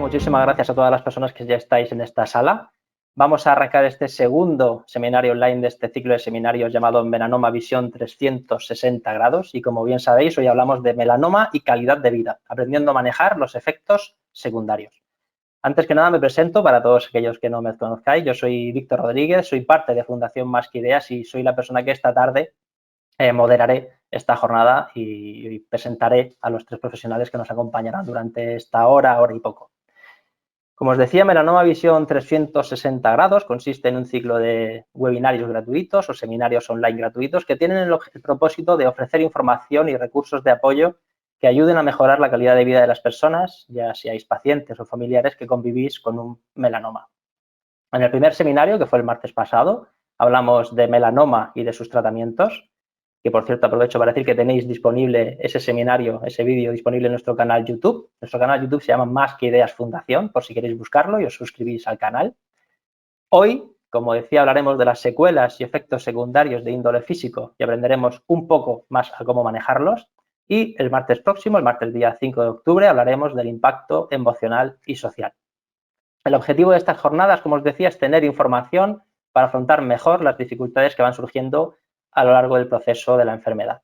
muchísimas gracias a todas las personas que ya estáis en esta sala. Vamos a arrancar este segundo seminario online de este ciclo de seminarios llamado Melanoma Visión 360 grados y como bien sabéis, hoy hablamos de melanoma y calidad de vida, aprendiendo a manejar los efectos secundarios. Antes que nada me presento para todos aquellos que no me conozcáis, yo soy Víctor Rodríguez, soy parte de Fundación Más que Ideas y soy la persona que esta tarde moderaré esta jornada y presentaré a los tres profesionales que nos acompañarán durante esta hora y poco. Como os decía, Melanoma Visión 360 grados consiste en un ciclo de webinarios gratuitos o seminarios online gratuitos que tienen el propósito de ofrecer información y recursos de apoyo que ayuden a mejorar la calidad de vida de las personas, ya seáis pacientes o familiares que convivís con un melanoma. En el primer seminario, que fue el martes pasado, hablamos de melanoma y de sus tratamientos, que por cierto aprovecho para decir que tenéis disponible ese seminario, ese vídeo disponible en nuestro canal YouTube. Nuestro canal YouTube se llama Más que Ideas Fundación, por si queréis buscarlo y os suscribís al canal. Hoy, como decía, hablaremos de las secuelas y efectos secundarios de índole físico y aprenderemos un poco más a cómo manejarlos. Y el martes próximo, el martes día 5 de octubre, hablaremos del impacto emocional y social. El objetivo de estas jornadas, como os decía, es tener información para afrontar mejor las dificultades que van surgiendo a lo largo del proceso de la enfermedad.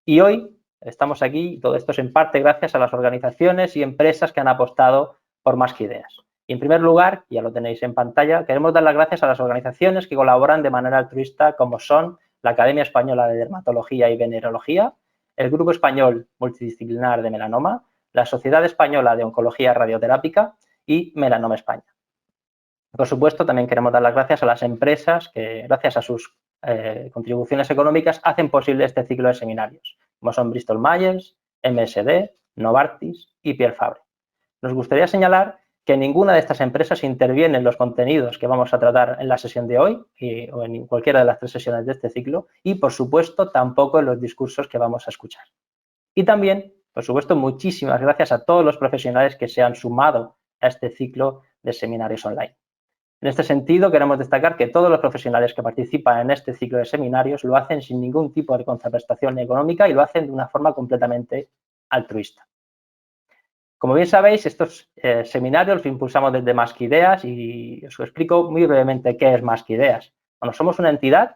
Y hoy estamos aquí, y todo esto es en parte gracias a las organizaciones y empresas que han apostado por Más que Ideas. Y en primer lugar, ya lo tenéis en pantalla, queremos dar las gracias a las organizaciones que colaboran de manera altruista, como son la Academia Española de Dermatología y Venerología, el Grupo Español Multidisciplinar de Melanoma, la Sociedad Española de Oncología Radioterápica y Melanoma España. Por supuesto, también queremos dar las gracias a las empresas que, gracias a sus contribuciones económicas, hacen posible este ciclo de seminarios, como son Bristol Myers, MSD, Novartis y Pierre Fabre. Nos gustaría señalar que ninguna de estas empresas interviene en los contenidos que vamos a tratar en la sesión de hoy o en cualquiera de las 3 sesiones de este ciclo y, por supuesto, tampoco en los discursos que vamos a escuchar. Y también, por supuesto, muchísimas gracias a todos los profesionales que se han sumado a este ciclo de seminarios online. En este sentido, queremos destacar que todos los profesionales que participan en este ciclo de seminarios lo hacen sin ningún tipo de contraprestación económica y lo hacen de una forma completamente altruista. Como bien sabéis, estos seminarios los impulsamos desde Más que Ideas y os explico muy brevemente qué es Más que Ideas. Bueno, somos una entidad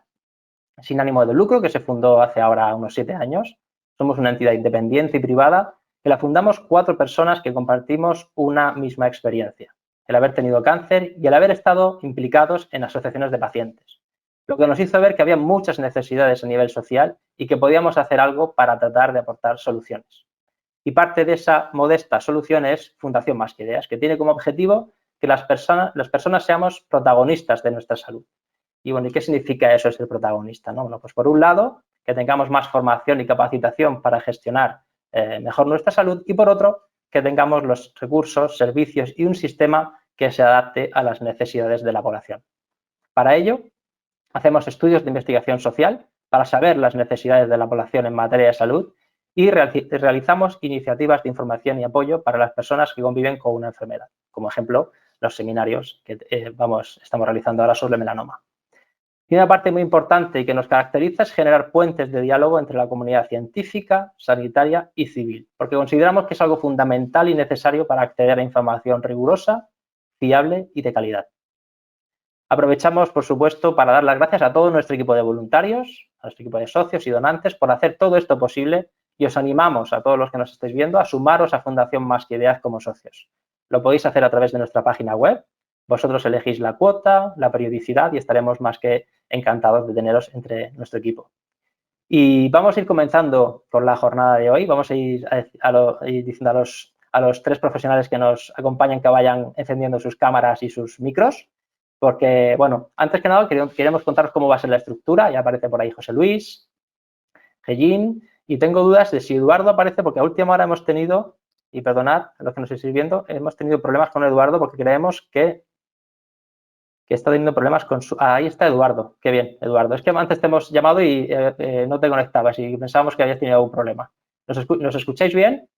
sin ánimo de lucro que se fundó hace ahora unos 7 años. Somos una entidad independiente y privada que la fundamos 4 personas que compartimos una misma experiencia: el haber tenido cáncer y el haber estado implicados en asociaciones de pacientes, lo que nos hizo ver que había muchas necesidades a nivel social y que podíamos hacer algo para tratar de aportar soluciones. Y parte de esa modesta solución es Fundación Más que Ideas, que tiene como objetivo que las personas seamos protagonistas de nuestra salud. Y bueno, ¿y qué significa eso, ser protagonista, ¿no? Bueno, pues por un lado, que tengamos más formación y capacitación para gestionar mejor nuestra salud y por otro, que tengamos los recursos, servicios y un sistema que se adapte a las necesidades de la población. Para ello, hacemos estudios de investigación social para saber las necesidades de la población en materia de salud y realizamos iniciativas de información y apoyo para las personas que conviven con una enfermedad, como ejemplo, los seminarios que estamos realizando ahora sobre el melanoma. Y una parte muy importante y que nos caracteriza es generar puentes de diálogo entre la comunidad científica, sanitaria y civil, porque consideramos que es algo fundamental y necesario para acceder a información rigurosa, fiable y de calidad. Aprovechamos, por supuesto, para dar las gracias a todo nuestro equipo de voluntarios, a nuestro equipo de socios y donantes por hacer todo esto posible y os animamos a todos los que nos estéis viendo a sumaros a Fundación Más que Ideas como socios. Lo podéis hacer a través de nuestra página web. Vosotros elegís la cuota, la periodicidad y estaremos más que encantados de teneros entre nuestro equipo. Y vamos a ir comenzando con la jornada de hoy. Vamos a ir diciendo a los 3 profesionales que nos acompañan que vayan encendiendo sus cámaras y sus micros, porque, bueno, antes que nada queremos contaros cómo va a ser la estructura. Ya aparece por ahí José Luis, Gellín, y tengo dudas de si Eduardo aparece, porque a última hora hemos tenido, y perdonad a los que nos estáis viendo, hemos tenido problemas con Eduardo porque creemos que está teniendo problemas con su... ahí está Eduardo. Qué bien, Eduardo. Es que antes te hemos llamado y no te conectabas y pensábamos que habías tenido algún problema. ¿Nos escucháis bien?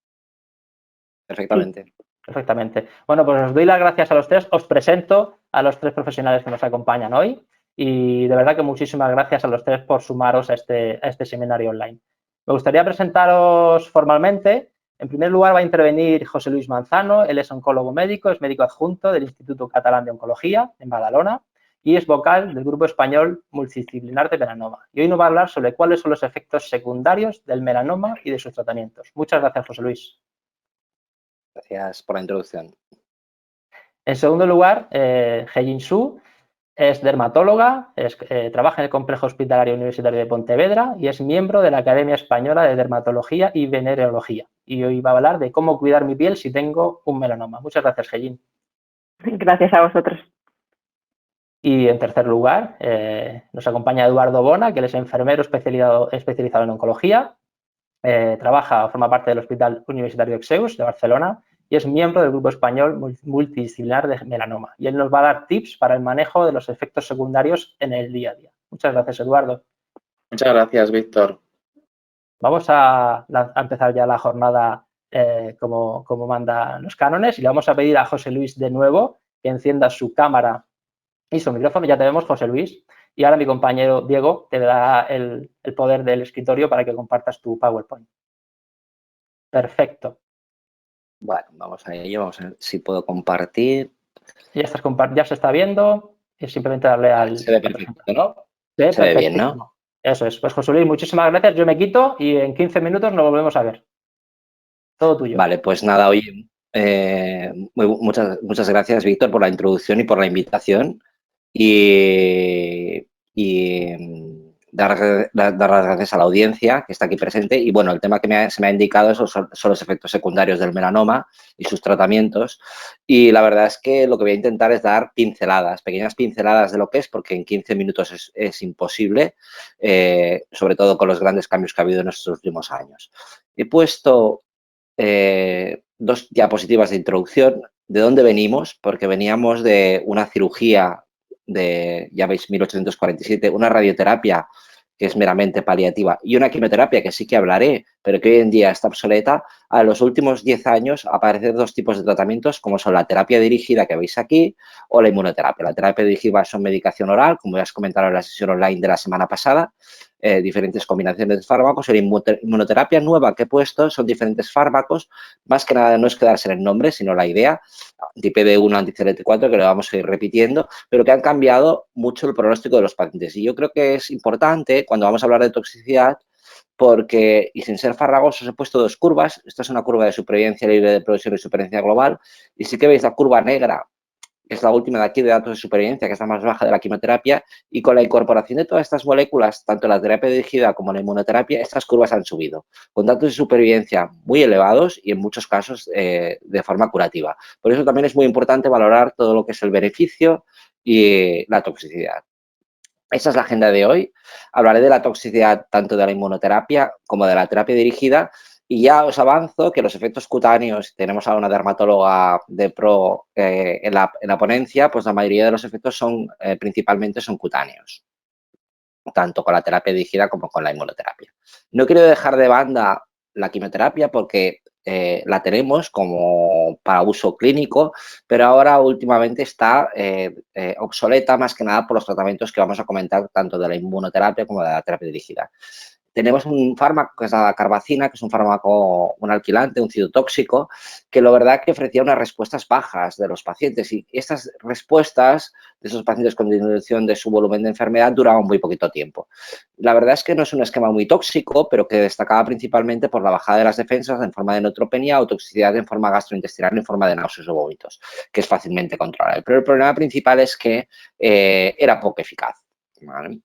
Perfectamente. Sí, perfectamente. Bueno, pues os doy las gracias a los 3. Os presento a los 3 profesionales que nos acompañan hoy y de verdad que muchísimas gracias a los 3 por sumaros a este seminario online. Me gustaría presentaros formalmente En primer lugar va a intervenir José Luis Manzano, él es oncólogo médico, es médico adjunto del Instituto Catalán de Oncología en Badalona y es vocal del Grupo Español Multidisciplinar de Melanoma. Y hoy nos va a hablar sobre cuáles son los efectos secundarios del melanoma y de sus tratamientos. Muchas gracias, José Luis. Gracias por la introducción. En segundo lugar, He-Jin Su es dermatóloga, trabaja en el Complejo Hospitalario Universitario de Pontevedra y es miembro de la Academia Española de Dermatología y Venereología. Y hoy va a hablar de cómo cuidar mi piel si tengo un melanoma. Muchas gracias, He-Jin. Gracias a vosotros. Y en tercer lugar, nos acompaña Eduardo Bona, que él es enfermero especializado en oncología, forma parte del Hospital Universitario Exeus de Barcelona y es miembro del Grupo Español Multidisciplinar de Melanoma. Y él nos va a dar tips para el manejo de los efectos secundarios en el día a día. Muchas gracias, Eduardo. Muchas gracias, Víctor. Vamos a empezar ya la jornada como mandan los cánones y le vamos a pedir a José Luis de nuevo que encienda su cámara y su micrófono. Ya te vemos, José Luis. Y ahora mi compañero Diego te da el poder del escritorio para que compartas tu PowerPoint. Perfecto. Bueno, vamos a ello. Vamos a ver si puedo compartir. Ya se está viendo. Es simplemente darle al... Se ve perfecto, ¿no? Se ve bien, ¿no? Eso es. Pues José Luis, muchísimas gracias. Yo me quito y en 15 minutos nos volvemos a ver. Todo tuyo. Vale, pues nada, oye, muchas gracias, Víctor, por la introducción y por la invitación. Y dar las gracias a la audiencia que está aquí presente. Y bueno, el tema que se me ha indicado son los efectos secundarios del melanoma y sus tratamientos. Y la verdad es que lo que voy a intentar es dar pinceladas, pequeñas pinceladas de lo que es, porque en 15 minutos es imposible, sobre todo con los grandes cambios que ha habido en estos últimos años. He puesto 2 diapositivas de introducción. ¿De dónde venimos? Porque veníamos de una cirugía de, ya veis, 1847, una radioterapia que es meramente paliativa y una quimioterapia que sí que hablaré, pero que hoy en día está obsoleta. A los últimos 10 años aparecen 2 tipos de tratamientos, como son la terapia dirigida que veis aquí o la inmunoterapia. La terapia dirigida son medicación oral, como ya os comentaron en la sesión online de la semana pasada, diferentes combinaciones de fármacos. La inmunoterapia nueva que he puesto son diferentes fármacos, más que nada no es quedarse en el nombre, sino la idea, anti-PD1, anti-CLT4, que lo vamos a ir repitiendo, pero que han cambiado mucho el pronóstico de los pacientes. Y yo creo que es importante cuando vamos a hablar de toxicidad, porque, y sin ser farragosos, os he puesto 2 curvas. Esta es una curva de supervivencia libre de progresión y supervivencia global. Y sí que veis la curva negra, que es la última de aquí de datos de supervivencia, que es la más baja de la quimioterapia, y con la incorporación de todas estas moléculas, tanto la terapia dirigida como la inmunoterapia, estas curvas han subido, con datos de supervivencia muy elevados y en muchos casos de forma curativa. Por eso también es muy importante valorar todo lo que es el beneficio y la toxicidad. Esa es la agenda de hoy. Hablaré de la toxicidad tanto de la inmunoterapia como de la terapia dirigida. Y ya os avanzo que los efectos cutáneos, tenemos a una dermatóloga de pro en la ponencia, pues la mayoría de los efectos principalmente son cutáneos, tanto con la terapia dirigida como con la inmunoterapia. No quiero dejar de banda la quimioterapia porque la tenemos como para uso clínico, pero ahora últimamente está obsoleta más que nada por los tratamientos que vamos a comentar tanto de la inmunoterapia como de la terapia dirigida. Tenemos un fármaco que es la carbacina, que es un fármaco, un alquilante, un citotóxico, que la verdad que ofrecía unas respuestas bajas de los pacientes y estas respuestas de esos pacientes con disminución de su volumen de enfermedad duraban muy poquito tiempo. La verdad es que no es un esquema muy tóxico, pero que destacaba principalmente por la bajada de las defensas en forma de neutropenia o toxicidad en forma gastrointestinal en forma de náuseas o vómitos, que es fácilmente controlable. Pero el problema principal es que era poco eficaz, ¿vale?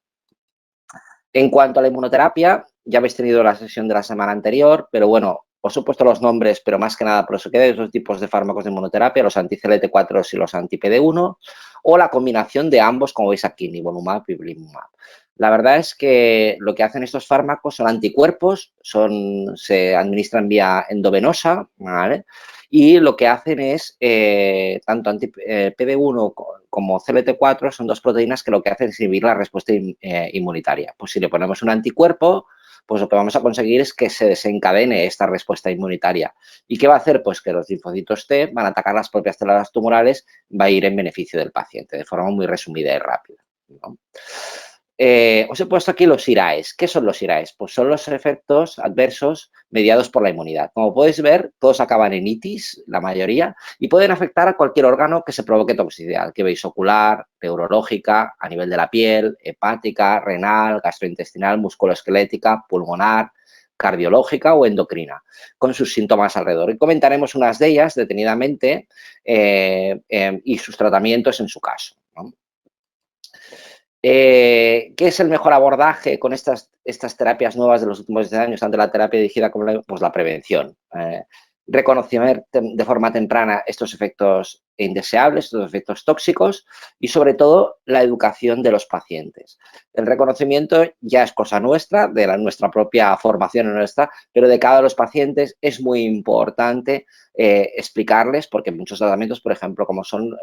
En cuanto a la inmunoterapia, ya habéis tenido la sesión de la semana anterior, pero bueno, os he puesto los nombres, pero más que nada por eso quedáis los tipos de fármacos de inmunoterapia, los anti-CLT4 y los anti-PD1, o la combinación de ambos, como veis aquí, nivolumab y ipilimumab. La verdad es que lo que hacen estos fármacos son anticuerpos, se administran vía endovenosa, ¿vale? Y lo que hacen es, tanto PD1 como CLT4 son 2 proteínas que lo que hacen es inhibir la respuesta inmunitaria. Pues si le ponemos un anticuerpo, pues lo que vamos a conseguir es que se desencadene esta respuesta inmunitaria. ¿Y qué va a hacer? Pues que los linfocitos T van a atacar las propias células tumorales, va a ir en beneficio del paciente, de forma muy resumida y rápida, ¿no? Os he puesto aquí los IRAEs. ¿Qué son los IRAEs? Pues son los efectos adversos mediados por la inmunidad. Como podéis ver, todos acaban en itis, la mayoría, y pueden afectar a cualquier órgano que se provoque toxicidad, que veis ocular, neurológica, a nivel de la piel, hepática, renal, gastrointestinal, musculoesquelética, pulmonar, cardiológica o endocrina, con sus síntomas alrededor. Y comentaremos unas de ellas detenidamente y sus tratamientos en su caso, ¿no? ¿Qué es el mejor abordaje con estas terapias nuevas de los últimos 10 años, tanto la terapia dirigida como la prevención? Reconocer de forma temprana estos efectos indeseables, estos efectos tóxicos y, sobre todo, la educación de los pacientes. El reconocimiento ya es cosa nuestra, de nuestra propia formación nuestra, pero de cada uno de los pacientes es muy importante explicarles, porque muchos tratamientos, por ejemplo, como son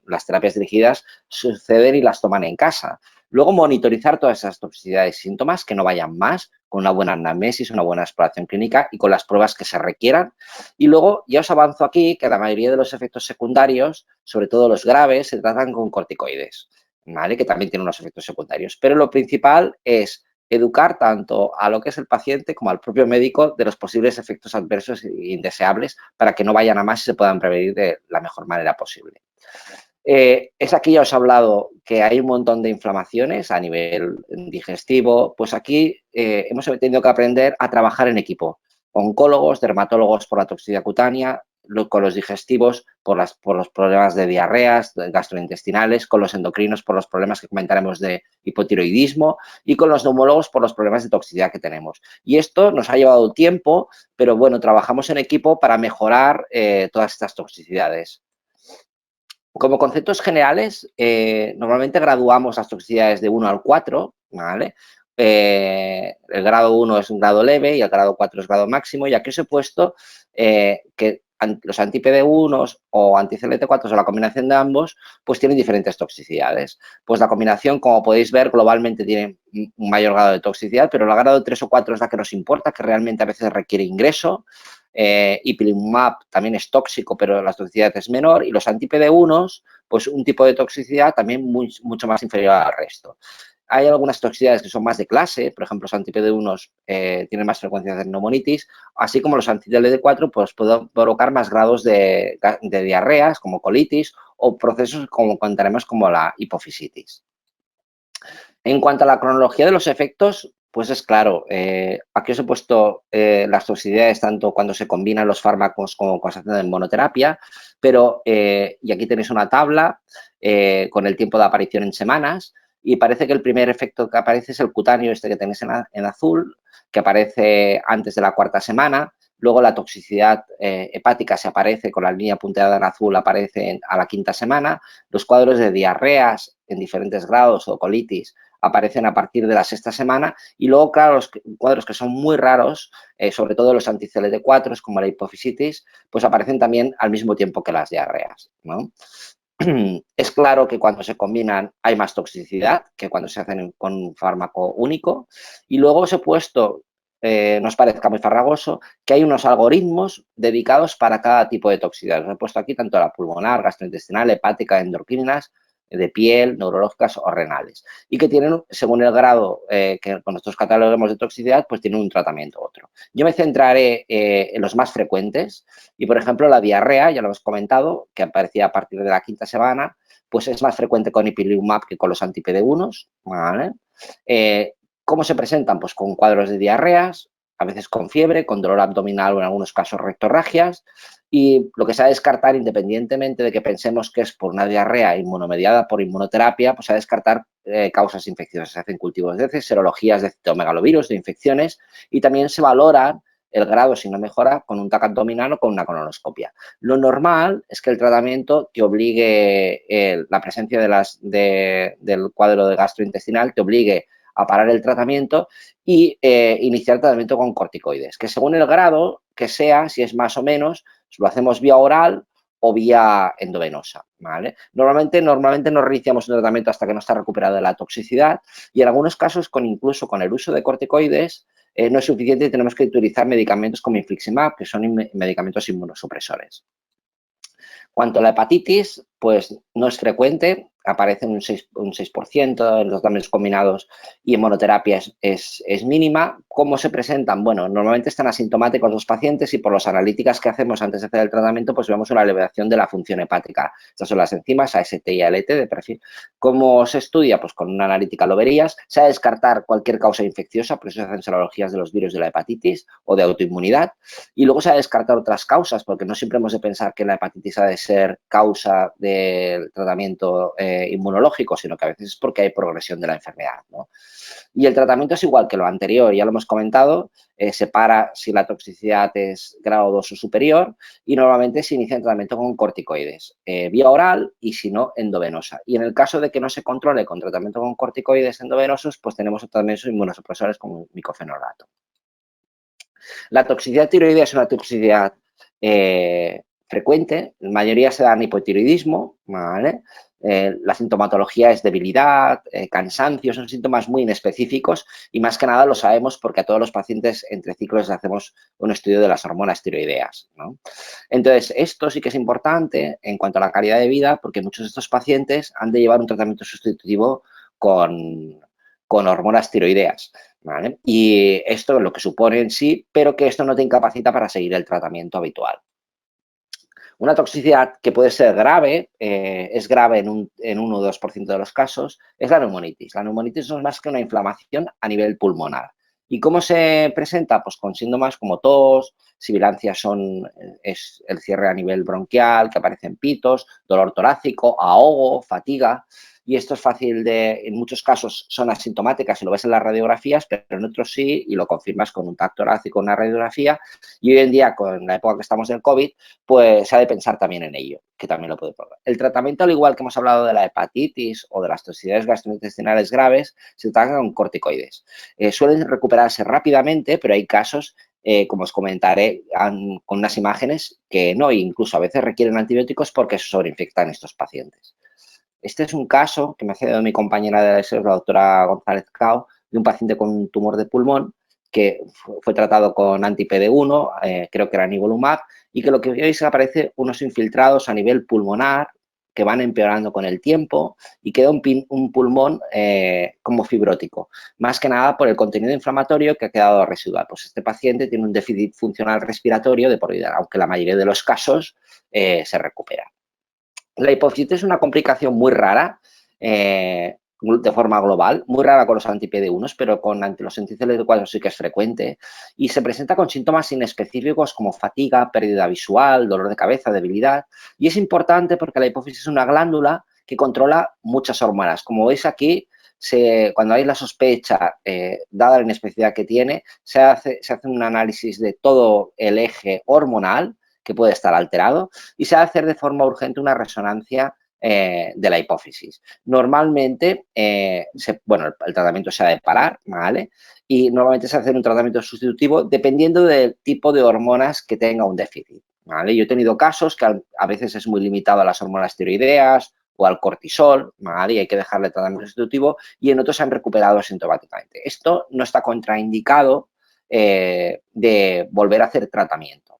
las terapias dirigidas, suceden y las toman en casa. Luego, monitorizar todas esas toxicidades y síntomas, que no vayan más, con una buena anamnesis, una buena exploración clínica y con las pruebas que se requieran. Y luego, ya os avanzo aquí que la mayoría de los efectos secundarios, sobre todo los graves, se tratan con corticoides, ¿vale? Que también tienen unos efectos secundarios. Pero lo principal es educar tanto a lo que es el paciente como al propio médico de los posibles efectos adversos e indeseables para que no vayan a más y se puedan prevenir de la mejor manera posible. Es aquí ya os he hablado que hay un montón de inflamaciones a nivel digestivo. Pues aquí hemos tenido que aprender a trabajar en equipo. Oncólogos, dermatólogos por la toxicidad cutánea, con los digestivos por los problemas de diarreas gastrointestinales, con los endocrinos por los problemas que comentaremos de hipotiroidismo y con los neumólogos por los problemas de toxicidad que tenemos. Y esto nos ha llevado tiempo, pero bueno, trabajamos en equipo para mejorar todas estas toxicidades. Como conceptos generales, normalmente graduamos las toxicidades de 1 al 4, ¿vale? El grado 1 es un grado leve y el grado 4 es grado máximo. Y aquí os he puesto que los anti-PD1 o anti-CLT4 o la combinación de ambos, pues tienen diferentes toxicidades. Pues la combinación, como podéis ver, globalmente tiene un mayor grado de toxicidad, pero el grado 3 o 4 es la que nos importa, que realmente a veces requiere ingreso. Ipilimumab también es tóxico, pero la toxicidad es menor. Y los anti-PD1, pues un tipo de toxicidad también mucho más inferior al resto. Hay algunas toxicidades que son más de clase, por ejemplo, los anti-PD1 tienen más frecuencia de neumonitis, así como los anti-TLD4 pues pueden provocar más grados de diarreas, como colitis, o procesos como contaremos como la hipofisitis. En cuanto a la cronología de los efectos, pues es claro, aquí os he puesto las toxicidades tanto cuando se combinan los fármacos como cuando se hacen en monoterapia, pero, y aquí tenéis una tabla con el tiempo de aparición en semanas, y parece que el primer efecto que aparece es el cutáneo, este que tenéis en azul, que aparece antes de la 4ª semana. Luego la toxicidad hepática se aparece con la línea punteada en azul, aparece a la 5ª semana. Los cuadros de diarreas en diferentes grados o colitis aparecen a partir de la 6ª semana. Y luego, claro, los cuadros que son muy raros, sobre todo los anti-CLT4, como la hipofisitis, pues aparecen también al mismo tiempo que las diarreas, ¿no? Es claro que cuando se combinan hay más toxicidad que cuando se hacen con un fármaco único. Y luego os he puesto, no os parezca muy farragoso, que hay unos algoritmos dedicados para cada tipo de toxicidad. Os he puesto aquí tanto la pulmonar, gastrointestinal, hepática, endocrinas, de piel, neurológicas o renales. Y que tienen, según el grado que con nuestros catálogos de toxicidad, pues tienen un tratamiento u otro. Yo me centraré en los más frecuentes y, por ejemplo, la diarrea, ya lo hemos comentado, que aparecía a partir de la 5ª semana, pues es más frecuente con ipilimumab que con los anti-PD1, ¿vale? ¿Cómo se presentan? Pues con cuadros de diarreas, a veces con fiebre, con dolor abdominal o en algunos casos rectorragias. Y lo que se ha de descartar, independientemente de que pensemos que es por una diarrea inmunomediada por inmunoterapia, pues se ha de descartar causas infecciosas. Se hacen cultivos de heces, serologías de citomegalovirus, de infecciones, y también se valoran el grado, si no mejora, con un TAC abdominal o con una colonoscopia. Lo normal es que el tratamiento te obligue, la presencia del cuadro de gastrointestinal te obligue a parar el tratamiento y iniciar el tratamiento con corticoides, que según el grado que sea, si es más o menos, lo hacemos vía oral o vía endovenosa, ¿vale? Normalmente no reiniciamos un tratamiento hasta que no está recuperado de la toxicidad y en algunos casos incluso con el uso de corticoides no es suficiente y tenemos que utilizar medicamentos como infliximab, que son medicamentos inmunosupresores. Cuanto a la hepatitis, pues no es frecuente, aparece un 6%, en los tratamientos combinados y en monoterapia es mínima. ¿Cómo se presentan? Bueno, normalmente están asintomáticos los pacientes y por las analíticas que hacemos antes de hacer el tratamiento, pues vemos una elevación de la función hepática. Estas son las enzimas AST y ALT de perfil. ¿Cómo se estudia? Pues con una analítica lo verías. Se ha de descartar cualquier causa infecciosa, por eso se hacen serologías de los virus de la hepatitis o de autoinmunidad. Y luego se ha de descartar otras causas, porque no siempre hemos de pensar que la hepatitis ha de ser causa del tratamiento inmunológico, sino que a veces es porque hay progresión de la enfermedad, ¿no? Y el tratamiento es igual que lo anterior, ya lo hemos comentado, se para si la toxicidad es grado 2 o superior y normalmente se inicia el tratamiento con corticoides, vía oral y si no, endovenosa. Y en el caso de que no se controle con tratamiento con corticoides endovenosos, pues tenemos tratamientos inmunosupresores como micofenolato. La toxicidad tiroidea es una toxicidad frecuente, la mayoría se da en hipotiroidismo, ¿vale? La sintomatología es debilidad, cansancio, son síntomas muy inespecíficos y más que nada lo sabemos porque a todos los pacientes entre ciclos les hacemos un estudio de las hormonas tiroideas, ¿no? Entonces, esto sí que es importante en cuanto a la calidad de vida porque muchos de estos pacientes han de llevar un tratamiento sustitutivo con hormonas tiroideas, ¿vale? Y esto es lo que supone en sí, pero que esto no te incapacita para seguir el tratamiento habitual. Una toxicidad que puede ser grave, es grave en 1 o 2% de los casos, es la neumonitis. La neumonitis no es más que una inflamación a nivel pulmonar. ¿Y cómo se presenta? Pues con síntomas como tos, sibilancias es el cierre a nivel bronquial, que aparecen pitos, dolor torácico, ahogo, fatiga. Y esto es fácil en muchos casos son asintomáticas si lo ves en las radiografías, pero en otros sí y lo confirmas con un TAC torácico, una radiografía. Y hoy en día, con la época que estamos del COVID, pues se ha de pensar también en ello, que también lo puede probar. El tratamiento, al igual que hemos hablado de la hepatitis o de las toxicidades gastrointestinales graves, se trata con corticoides. Suelen recuperarse rápidamente, pero hay casos, como os comentaré con unas imágenes, que no, incluso a veces requieren antibióticos porque se sobreinfectan estos pacientes. Este es un caso que me ha cedido mi compañera de la doctora González Cao, de un paciente con un tumor de pulmón que fue tratado con anti-PD1, creo que era nivolumab, y que lo que veis es que aparece unos infiltrados a nivel pulmonar que van empeorando con el tiempo y queda un pulmón como fibrótico, más que nada por el contenido inflamatorio que ha quedado residual. Pues este paciente tiene un déficit funcional respiratorio de por vida, aunque la mayoría de los casos se recupera. La hipofisitis es una complicación muy rara, de forma global, muy rara con los anti-PD1, pero con los anti-CD4 sí que es frecuente y se presenta con síntomas inespecíficos como fatiga, pérdida visual, dolor de cabeza, debilidad. Y es importante porque la hipófisis es una glándula que controla muchas hormonas. Como veis aquí, cuando hay la sospecha, dada la inespecificidad que tiene, se hace un análisis de todo el eje hormonal que puede estar alterado y se va a hacer de forma urgente una resonancia de la hipófisis. Normalmente, el tratamiento se ha de parar, ¿vale? Y normalmente se hace un tratamiento sustitutivo dependiendo del tipo de hormonas que tenga un déficit, ¿vale? Yo he tenido casos que a veces es muy limitado a las hormonas tiroideas o al cortisol, ¿vale? Y hay que dejarle el tratamiento sustitutivo y en otros se han recuperado asintomáticamente. Esto no está contraindicado de volver a hacer tratamiento.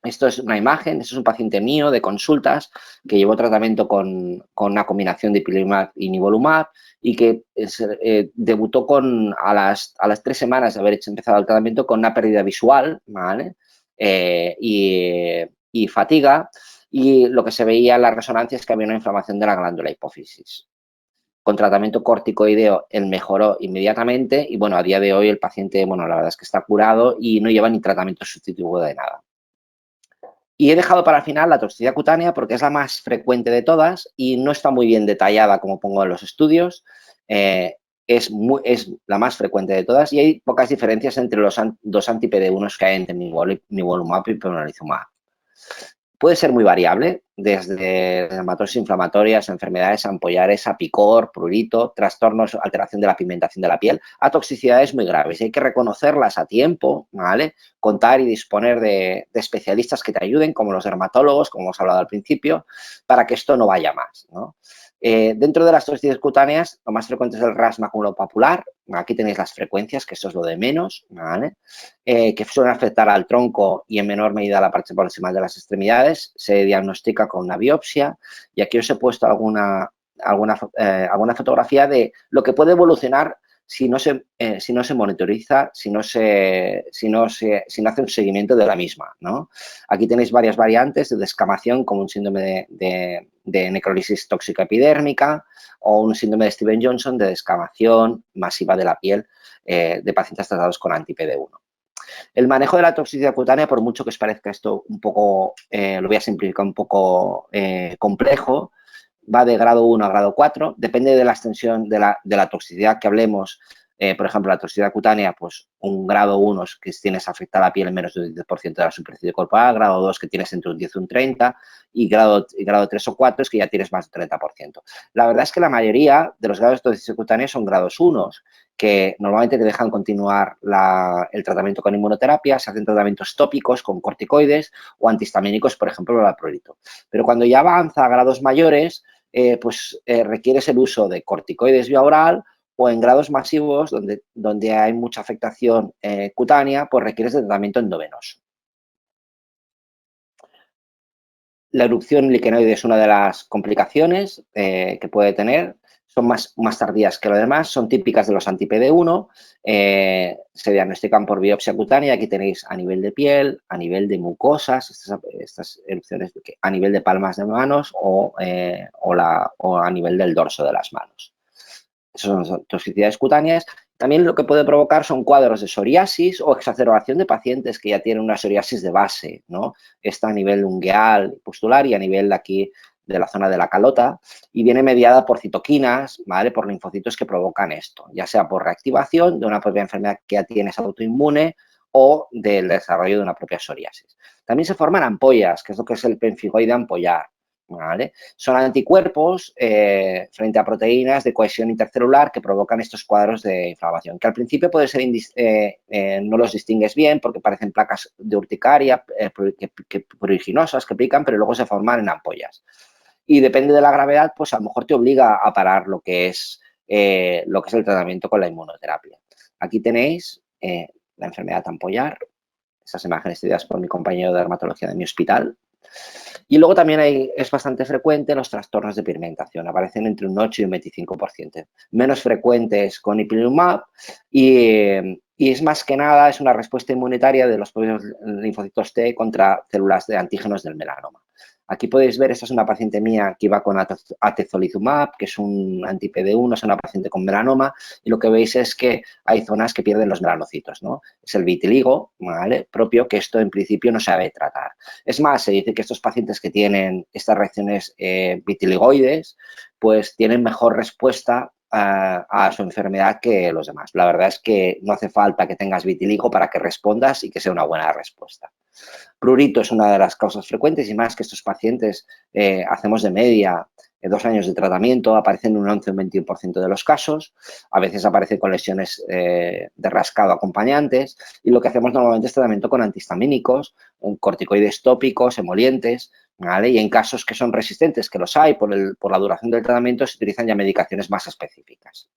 Esto es una imagen, esto es un paciente mío de consultas que llevó tratamiento con una combinación de ipilimumab y nivolumab y que debutó a las 3 semanas de haber empezado el tratamiento con una pérdida visual, ¿vale? Y fatiga, y lo que se veía en la resonancia es que había una inflamación de la glándula hipófisis. Con tratamiento corticoideo, él mejoró inmediatamente y, bueno, a día de hoy el paciente, bueno, la verdad es que está curado y no lleva ni tratamiento sustitutivo de nada. Y he dejado para el final la toxicidad cutánea porque es la más frecuente de todas y no está muy bien detallada como pongo en los estudios. Es la más frecuente de todas y hay pocas diferencias entre los dos anti-PD1 que hay entre nivolumab y pembrolizumab. Puede ser muy variable, desde dermatosis inflamatorias, enfermedades ampollares, a picor, prurito, trastornos, alteración de la pigmentación de la piel, a toxicidades muy graves. Y hay que reconocerlas a tiempo, ¿vale? Contar y disponer de especialistas que te ayuden, como los dermatólogos, como hemos hablado al principio, para que esto no vaya más, ¿no? Dentro de las toxicidades cutáneas, lo más frecuente es el RAS maculopapular. Aquí tenéis las frecuencias, que esto es lo de menos, ¿vale? Que suelen afectar al tronco y en menor medida a la parte proximal de las extremidades. Se diagnostica con una biopsia y aquí os he puesto alguna fotografía de lo que puede evolucionar si no se monitoriza, si no hace un seguimiento de la misma, ¿no? Aquí tenéis varias variantes de descamación, como un síndrome de necrólisis tóxica epidérmica o un síndrome de Steven-Johnson de descamación masiva de la piel de pacientes tratados con anti-PD1. El manejo de la toxicidad cutánea, por mucho que os parezca esto un poco, lo voy a simplificar, un poco complejo, va de grado 1 a grado 4, depende de la extensión de la toxicidad que hablemos. Por ejemplo, la toxicidad cutánea, pues un grado 1 es que tienes afectada la piel en menos de un 10% de la superficie corporal, grado 2 que tienes entre un 10 y un 30 y grado 3 o 4 es que ya tienes más del 30%. La verdad es que la mayoría de los grados de toxicidad cutánea son grados 1, que normalmente te dejan continuar el tratamiento con inmunoterapia, se hacen tratamientos tópicos con corticoides o antihistamínicos, por ejemplo, el valproato. Pero cuando ya avanza a grados mayores, requieres el uso de corticoides vía oral o en grados masivos donde hay mucha afectación cutánea, pues requieres de tratamiento endovenoso. La erupción liquenoide es una de las complicaciones que puede tener. Son más tardías que lo demás, son típicas de los anti-PD1, se diagnostican por biopsia cutánea. Aquí tenéis a nivel de piel, a nivel de mucosas, estas erupciones a nivel de palmas de manos o a nivel del dorso de las manos. Esas son toxicidades cutáneas. También lo que puede provocar son cuadros de psoriasis o exacerbación de pacientes que ya tienen una psoriasis de base, ¿no? Está a nivel ungueal, pustular y a nivel de aquí de la zona de la calota y viene mediada por citoquinas, ¿vale? Por linfocitos que provocan esto, ya sea por reactivación de una propia enfermedad que ya tienes autoinmune o del desarrollo de una propia psoriasis. También se forman ampollas, que es lo que es el pemfigoide ampollar, ¿vale? Son anticuerpos frente a proteínas de cohesión intercelular que provocan estos cuadros de inflamación, que al principio puede ser no los distingues bien porque parecen placas de urticaria pruriginosas que pican, pero luego se forman en ampollas. Y depende de la gravedad, pues a lo mejor te obliga a parar lo que es el tratamiento con la inmunoterapia. Aquí tenéis la enfermedad ampollar, esas imágenes estudiadas por mi compañero de dermatología de mi hospital. Y luego también es bastante frecuente los trastornos de pigmentación, aparecen entre un 8 y un 25%. Menos frecuentes con ipilimumab y es más que nada, es una respuesta inmunitaria de los propios linfocitos T contra células de antígenos del melanoma. Aquí podéis ver, esta es una paciente mía que iba con atezolizumab, que es un anti-PD1, es una paciente con melanoma, y lo que veis es que hay zonas que pierden los melanocitos, ¿no? Es el vitiligo, ¿vale? Propio, que esto en principio no se sabe tratar. Es más, se dice que estos pacientes que tienen estas reacciones vitiligoides, pues tienen mejor respuesta a su enfermedad que los demás. La verdad es que no hace falta que tengas vitiligo para que respondas y que sea una buena respuesta. Prurito es una de las causas frecuentes y más que estos pacientes hacemos de media 2 años de tratamiento, aparecen en un 11 o un 21% de los casos, a veces aparecen con lesiones de rascado acompañantes y lo que hacemos normalmente es tratamiento con antihistamínicos, corticoides tópicos, emolientes, ¿vale? Y en casos que son resistentes, que los hay por la duración del tratamiento, se utilizan ya medicaciones más específicas.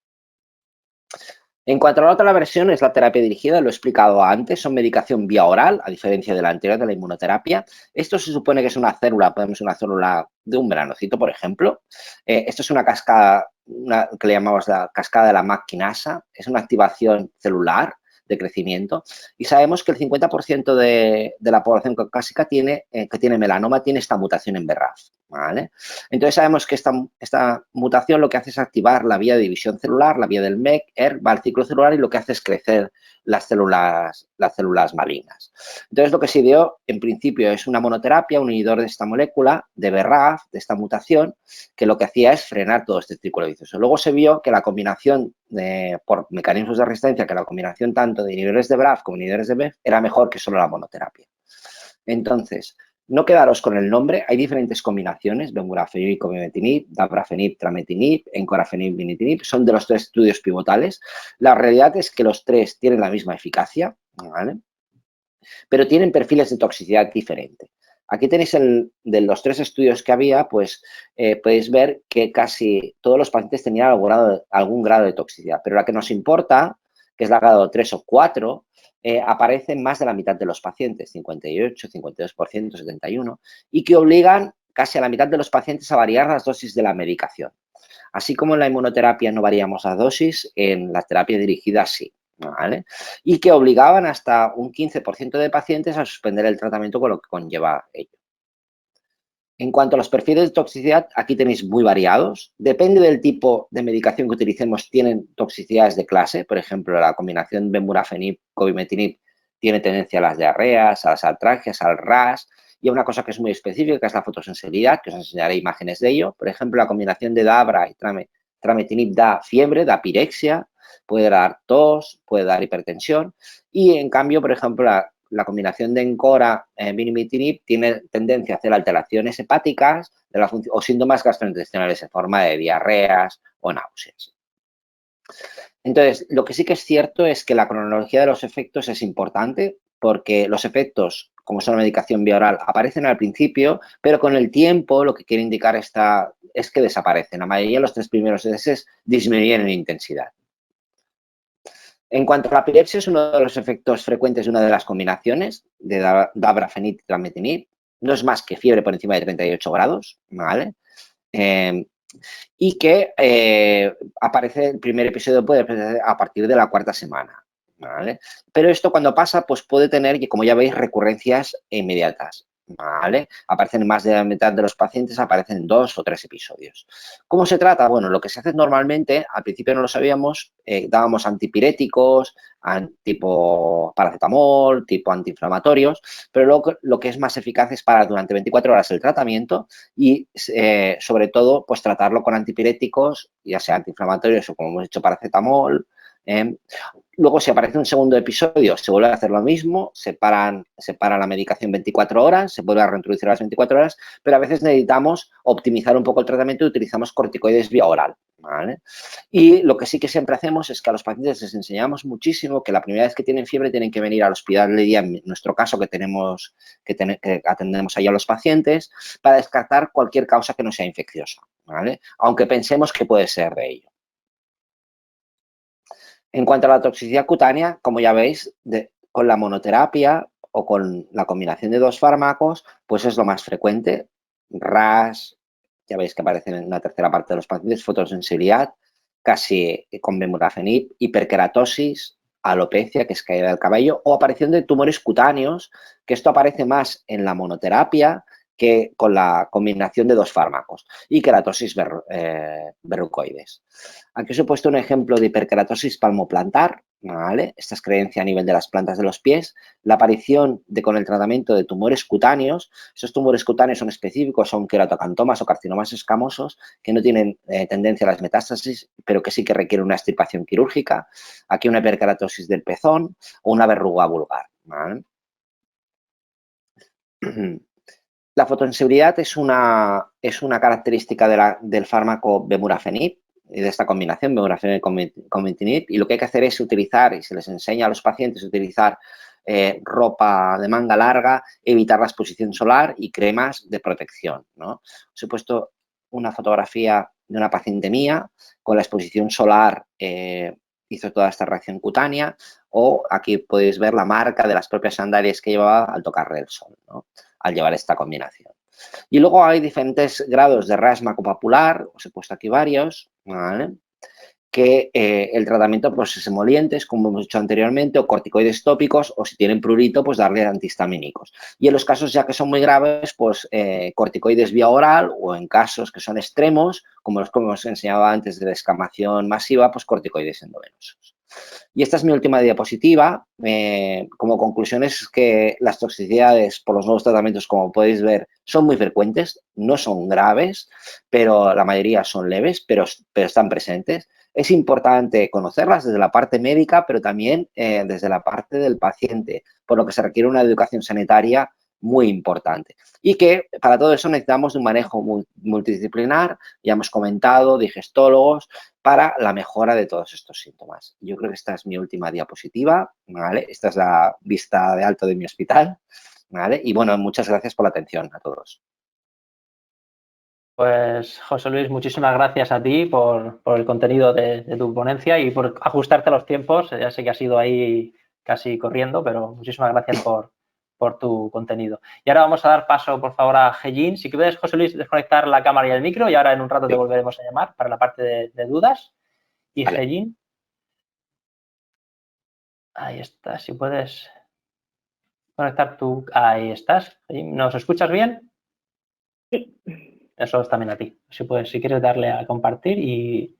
En cuanto a la otra versión, es la terapia dirigida, lo he explicado antes, son medicación vía oral, a diferencia de la anterior, de la inmunoterapia. Esto se supone que es una célula, podemos una célula de un melanocito, por ejemplo. Esto es una cascada, que le llamamos la cascada de la MAC quinasa, es una activación celular de crecimiento y sabemos que el 50% de la población caucásica que tiene melanoma tiene esta mutación en BRAF, ¿vale? Entonces sabemos que esta mutación lo que hace es activar la vía de división celular, la vía del MEC, va al ciclo celular y lo que hace es crecer las células malignas. Entonces lo que se ideó en principio es una monoterapia, un inhibidor de esta molécula, de BRAF, de esta mutación, que lo que hacía es frenar todo este círculo vicioso. Luego se vio que la combinación por mecanismos de resistencia, que la combinación tanto de inhibidores de BRAF como inhibidores de BEF era mejor que solo la monoterapia. Entonces, no quedaros con el nombre, hay diferentes combinaciones, bemurafenib, cobimetinib, dabrafenib, trametinib, encorafenib, vinitinib, son de los 3 estudios pivotales. La realidad es que los 3 tienen la misma eficacia, ¿vale? Pero tienen perfiles de toxicidad diferentes. Aquí tenéis de los 3 estudios que había, pues podéis ver que casi todos los pacientes tenían algún grado de toxicidad, pero la que nos importa, que es la grado 3 o 4, aparece en más de la mitad de los pacientes, 58, 52%, 71%, y que obligan casi a la mitad de los pacientes a variar las dosis de la medicación. Así como en la inmunoterapia no variamos la dosis, en la terapia dirigida sí. ¿Vale? Y que obligaban hasta un 15% de pacientes a suspender el tratamiento con lo que conlleva ello. En cuanto a los perfiles de toxicidad, aquí tenéis muy variados. Depende del tipo de medicación que utilicemos, tienen toxicidades de clase. Por ejemplo, la combinación bemurafenib, cobimetinib tiene tendencia a las diarreas, a las artralgias, al RAS. Y una cosa que es muy específica, que es la fotosensibilidad, que os enseñaré imágenes de ello. Por ejemplo, la combinación de Dabra y trametinib da fiebre, da pirexia, puede dar tos, puede dar hipertensión. Y en cambio, por ejemplo, la combinación de Encora vinimitinib tiene tendencia a hacer alteraciones hepáticas o síntomas gastrointestinales en forma de diarreas o náuseas. Entonces, lo que sí que es cierto es que la cronología de los efectos es importante porque los efectos, como son la medicación vía oral, aparecen al principio, pero con el tiempo lo que quiere indicar es que desaparecen. La mayoría de los 3 primeros meses disminuyen en intensidad. En cuanto a la epilepsia, es uno de los efectos frecuentes de una de las combinaciones de dabrafenib y trametinib. No es más que fiebre por encima de 38 grados, ¿vale? Y que aparece, el primer episodio puede aparecer a partir de la 4ª semana, ¿vale? Pero esto cuando pasa, pues puede tener, como ya veis, recurrencias inmediatas, ¿vale? Aparecen en más de la mitad de los pacientes, aparecen en 2 o 3 episodios. ¿Cómo se trata? Bueno, lo que se hace normalmente, al principio no lo sabíamos, dábamos antipiréticos, tipo paracetamol, tipo antiinflamatorios, pero luego lo que es más eficaz es parar durante 24 horas el tratamiento y sobre todo pues tratarlo con antipiréticos, ya sea antiinflamatorios o como hemos dicho paracetamol. Luego si aparece un segundo episodio se vuelve a hacer lo mismo, se para la medicación 24 horas, se vuelve a reintroducir a las 24 horas, pero a veces necesitamos optimizar un poco el tratamiento y utilizamos corticoides vía oral, ¿vale? Y lo que sí que siempre hacemos es que a los pacientes les enseñamos muchísimo que la primera vez que tienen fiebre tienen que venir al hospital de día, en nuestro caso que atendemos ahí a los pacientes, para descartar cualquier causa que no sea infecciosa, ¿vale? Aunque pensemos que puede ser de ello. En cuanto a la toxicidad cutánea, como ya veis, con la monoterapia o con la combinación de 2 fármacos, pues es lo más frecuente. RAS, ya veis que aparece en una tercera parte de los pacientes, fotosensibilidad, casi con bemurafenib, hiperkeratosis, alopecia, que es caída del cabello, o aparición de tumores cutáneos, que esto aparece más en la monoterapia que con la combinación de 2 fármacos, y keratosis verrucoides. Aquí os he puesto un ejemplo de hiperkeratosis palmoplantar, ¿vale? Esta es creencia a nivel de las plantas de los pies. La aparición con el tratamiento de tumores cutáneos, esos tumores cutáneos son específicos, son queratocantomas o carcinomas escamosos que no tienen tendencia a las metástasis, pero que sí que requieren una extirpación quirúrgica. Aquí una hiperkeratosis del pezón o una verruga vulgar, ¿vale? La fotosensibilidad es una característica del fármaco bemurafenib y de esta combinación, bemurafenib con metinib, y lo que hay que hacer es utilizar, y se les enseña a los pacientes a utilizar ropa de manga larga, evitar la exposición solar y cremas de protección, ¿no? Os he puesto una fotografía de una paciente mía con la exposición solar, hizo toda esta reacción cutánea, o aquí podéis ver la marca de las propias sandalias que llevaba al tocarle el sol, ¿no? Al llevar esta combinación. Y luego hay diferentes grados de RAS macupapular, os he puesto aquí varios, ¿vale? Que el tratamiento pues es emolientes, como hemos dicho anteriormente, o corticoides tópicos, o si tienen prurito, pues darle antihistamínicos. Y en los casos ya que son muy graves, pues corticoides vía oral, o en casos que son extremos, como los que os enseñaba antes de descamación masiva, pues corticoides endovenosos. Y esta es mi última diapositiva. Como conclusión es que las toxicidades por los nuevos tratamientos, como podéis ver, son muy frecuentes, no son graves, pero la mayoría son leves, pero están presentes. Es importante conocerlas desde la parte médica, pero también desde la parte del paciente, por lo que se requiere una educación sanitaria muy importante. Y que para todo eso necesitamos un manejo multidisciplinar, ya hemos comentado, digestólogos, para la mejora de todos estos síntomas. Yo creo que esta es mi última diapositiva, ¿vale? Esta es la vista de alto de mi hospital, ¿vale? Y bueno, muchas gracias por la atención a todos. Pues, José Luis, muchísimas gracias a ti por el contenido de tu ponencia y por ajustarte a los tiempos. Ya sé que has ido ahí casi corriendo, pero muchísimas gracias por tu contenido. Y ahora vamos a dar paso, por favor, a Hejin. Si quieres, José Luis, desconectar la cámara y el micro y ahora en un rato te volveremos a llamar para la parte de dudas. Y Vale. Hejin. Ahí estás. Si puedes conectar tu... Ahí estás. ¿Nos escuchas bien? Sí. Eso es también a ti. Si puedes, si quieres darle a compartir y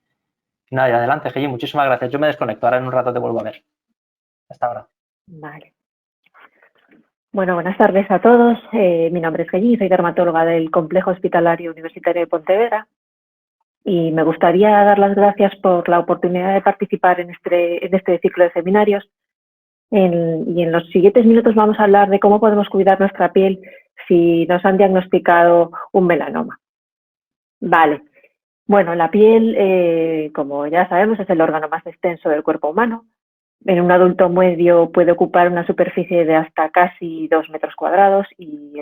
nada, y adelante, Gigi, muchísimas gracias. Yo me desconecto, ahora en un rato te vuelvo a ver. Hasta ahora. Vale. Bueno, buenas tardes a todos. Mi nombre es Gigi, soy dermatóloga del Complejo Hospitalario Universitario de Pontevedra y me gustaría dar las gracias por la oportunidad de participar en este ciclo de seminarios. Y en los siguientes minutos vamos a hablar de cómo podemos cuidar nuestra piel si nos han diagnosticado un melanoma. Vale. Bueno, la piel, como ya sabemos, es el órgano más extenso del cuerpo humano. En un adulto medio puede ocupar una superficie de hasta casi 2 metros cuadrados y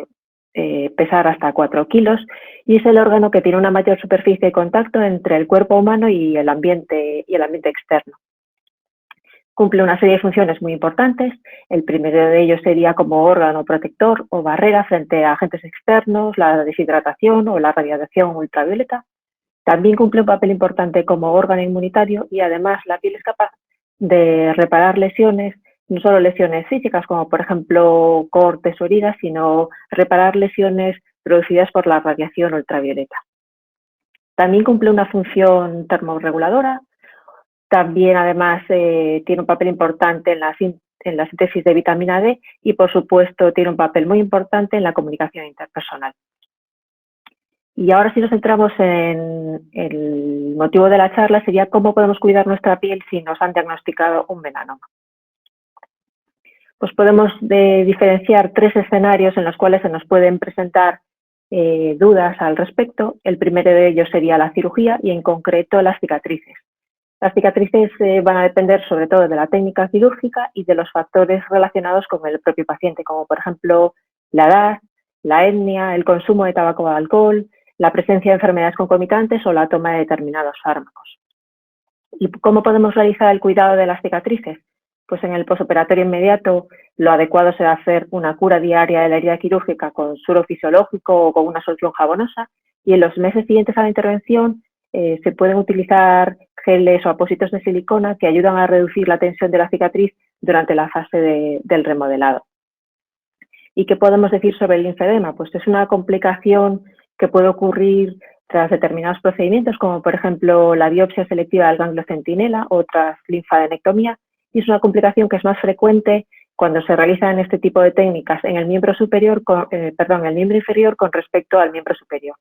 pesar hasta 4 kilos. Y es el órgano que tiene una mayor superficie de contacto entre el cuerpo humano y el ambiente externo. Cumple una serie de funciones muy importantes. El primero de ellos sería como órgano protector o barrera frente a agentes externos, la deshidratación o la radiación ultravioleta. También cumple un papel importante como órgano inmunitario y además la piel es capaz de reparar lesiones, no solo lesiones físicas como por ejemplo cortes o heridas, sino reparar lesiones producidas por la radiación ultravioleta. También cumple una función termorreguladora. También además tiene un papel importante en la síntesis de vitamina D y por supuesto tiene un papel muy importante en la comunicación interpersonal. Y ahora si nos centramos en el motivo de la charla sería cómo podemos cuidar nuestra piel si nos han diagnosticado un melanoma. Pues podemos diferenciar 3 escenarios en los cuales se nos pueden presentar dudas al respecto. El primero de ellos sería la cirugía y en concreto las cicatrices. Las cicatrices van a depender sobre todo de la técnica quirúrgica y de los factores relacionados con el propio paciente, como por ejemplo la edad, la etnia, el consumo de tabaco o alcohol, la presencia de enfermedades concomitantes o la toma de determinados fármacos. ¿Y cómo podemos realizar el cuidado de las cicatrices? Pues en el posoperatorio inmediato lo adecuado será hacer una cura diaria de la herida quirúrgica con suero fisiológico o con una solución jabonosa y en los meses siguientes a la intervención se pueden utilizar geles o apósitos de silicona que ayudan a reducir la tensión de la cicatriz durante la fase del remodelado. ¿Y qué podemos decir sobre el linfedema? Pues es una complicación que puede ocurrir tras determinados procedimientos, como por ejemplo la biopsia selectiva del ganglio centinela o tras linfadenectomía, y es una complicación que es más frecuente cuando se realizan este tipo de técnicas en el miembro el miembro inferior con respecto al miembro superior.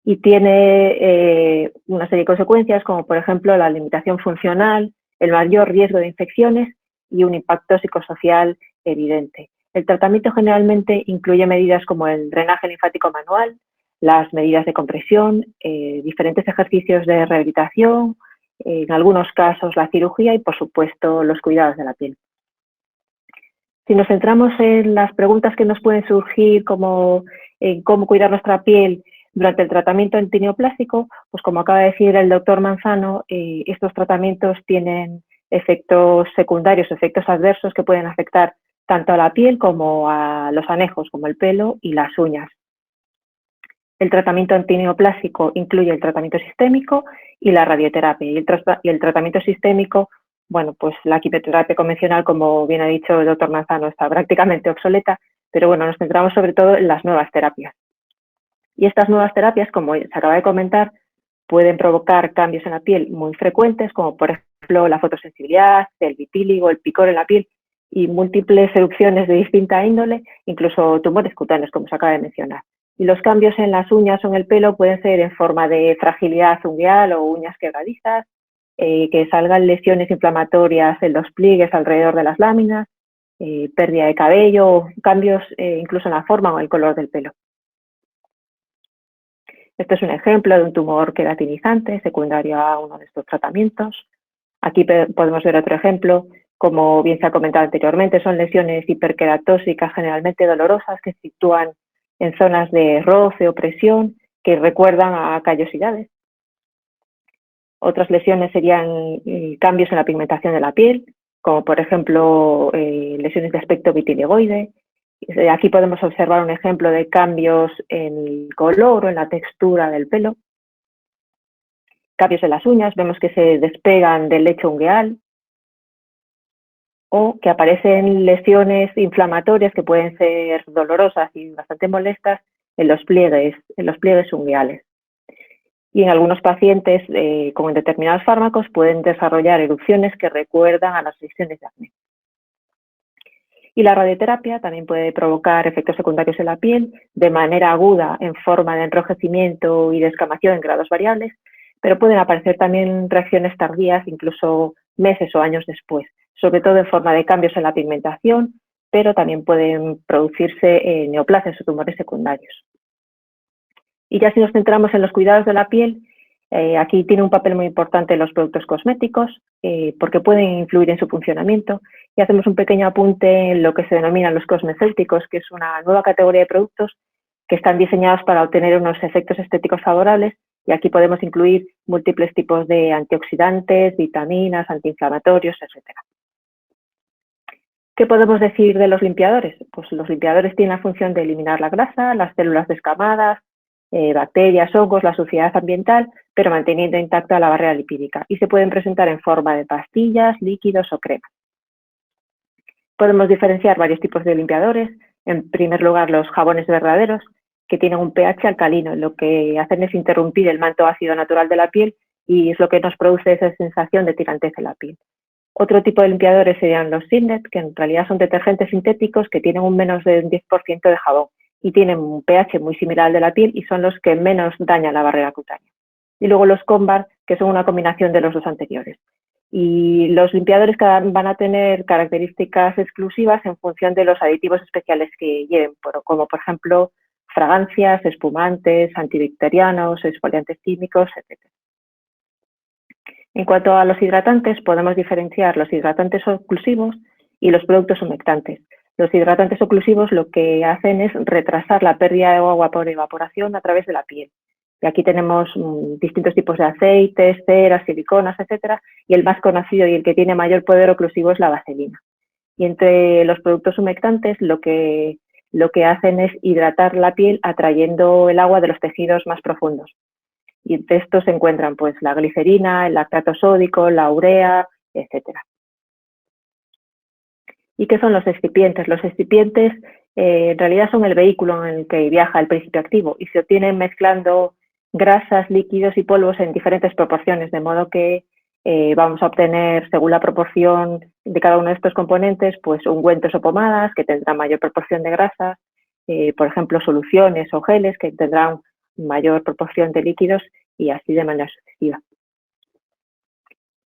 Y tiene una serie de consecuencias, como por ejemplo la limitación funcional, el mayor riesgo de infecciones y un impacto psicosocial evidente. El tratamiento generalmente incluye medidas como el drenaje linfático manual, las medidas de compresión, diferentes ejercicios de rehabilitación, en algunos casos la cirugía y, por supuesto, los cuidados de la piel. Si nos centramos en las preguntas que nos pueden surgir, como en cómo cuidar nuestra piel durante el tratamiento antineoplásico, pues como acaba de decir el doctor Manzano, estos tratamientos tienen efectos secundarios, efectos adversos que pueden afectar tanto a la piel como a los anejos, como el pelo y las uñas. El tratamiento antineoplásico incluye el tratamiento sistémico y la radioterapia. Y el tratamiento sistémico, bueno, pues la quimioterapia convencional, como bien ha dicho el doctor Manzano, está prácticamente obsoleta, pero bueno, nos centramos sobre todo en las nuevas terapias. Y estas nuevas terapias, como se acaba de comentar, pueden provocar cambios en la piel muy frecuentes, como por ejemplo la fotosensibilidad, el vitíligo, el picor en la piel y múltiples erupciones de distinta índole, incluso tumores cutáneos, como se acaba de mencionar. Y los cambios en las uñas o en el pelo pueden ser en forma de fragilidad ungueal o uñas quebradizas, que salgan lesiones inflamatorias en los pliegues alrededor de las láminas, pérdida de cabello o cambios incluso en la forma o el color del pelo. Este es un ejemplo de un tumor queratinizante secundario a uno de estos tratamientos. Aquí podemos ver otro ejemplo. Como bien se ha comentado anteriormente, son lesiones hiperqueratóxicas generalmente dolorosas que se sitúan en zonas de roce o presión que recuerdan a callosidades. Otras lesiones serían cambios en la pigmentación de la piel, como por ejemplo lesiones de aspecto vitiligoide. Aquí podemos observar un ejemplo de cambios en el color o en la textura del pelo. Cambios en las uñas, vemos que se despegan del lecho ungueal o que aparecen lesiones inflamatorias que pueden ser dolorosas y bastante molestas en los pliegues ungueales. Y en algunos pacientes con determinados fármacos pueden desarrollar erupciones que recuerdan a las lesiones de acné. Y la radioterapia también puede provocar efectos secundarios en la piel de manera aguda en forma de enrojecimiento y descamación en grados variables, pero pueden aparecer también reacciones tardías, incluso meses o años después, sobre todo en forma de cambios en la pigmentación, pero también pueden producirse neoplasias o tumores secundarios. Y ya si nos centramos en los cuidados de la piel, aquí tiene un papel muy importante los productos cosméticos, porque pueden influir en su funcionamiento. Y hacemos un pequeño apunte en lo que se denominan los cosmecéuticos, que es una nueva categoría de productos que están diseñados para obtener unos efectos estéticos favorables. Y aquí podemos incluir múltiples tipos de antioxidantes, vitaminas, antiinflamatorios, etc. ¿Qué podemos decir de los limpiadores? Pues los limpiadores tienen la función de eliminar la grasa, las células descamadas, bacterias, hongos, la suciedad ambiental, pero manteniendo intacta la barrera lipídica, y se pueden presentar en forma de pastillas, líquidos o cremas. Podemos diferenciar varios tipos de limpiadores. En primer lugar, los jabones verdaderos, que tienen un pH alcalino, lo que hacen es interrumpir el manto ácido natural de la piel y es lo que nos produce esa sensación de tirantez en la piel. Otro tipo de limpiadores serían los Signet, que en realidad son detergentes sintéticos que tienen un menos del 10% de jabón y tienen un pH muy similar al de la piel y son los que menos dañan la barrera cutánea. Y luego los Combar, que son una combinación de los dos anteriores. Y los limpiadores van a tener características exclusivas en función de los aditivos especiales que lleven, como por ejemplo fragancias, espumantes, antibacterianos, exfoliantes químicos, etc. En cuanto a los hidratantes, podemos diferenciar los hidratantes oclusivos y los productos humectantes. Los hidratantes oclusivos lo que hacen es retrasar la pérdida de agua por evaporación a través de la piel. Y aquí tenemos distintos tipos de aceites, ceras, siliconas, etcétera, y el más conocido y el que tiene mayor poder oclusivo es la vaselina. Y entre los productos humectantes lo que hacen es hidratar la piel atrayendo el agua de los tejidos más profundos. Y entre estos se encuentran pues la glicerina, el lactato sódico, la urea, etcétera. ¿Y qué son los excipientes? Los excipientes en realidad son el vehículo en el que viaja el principio activo y se obtienen mezclando grasas, líquidos y polvos en diferentes proporciones, de modo que vamos a obtener, según la proporción de cada uno de estos componentes, pues ungüentos o pomadas que tendrán mayor proporción de grasa, por ejemplo, soluciones o geles que tendrán mayor proporción de líquidos y así de manera sucesiva.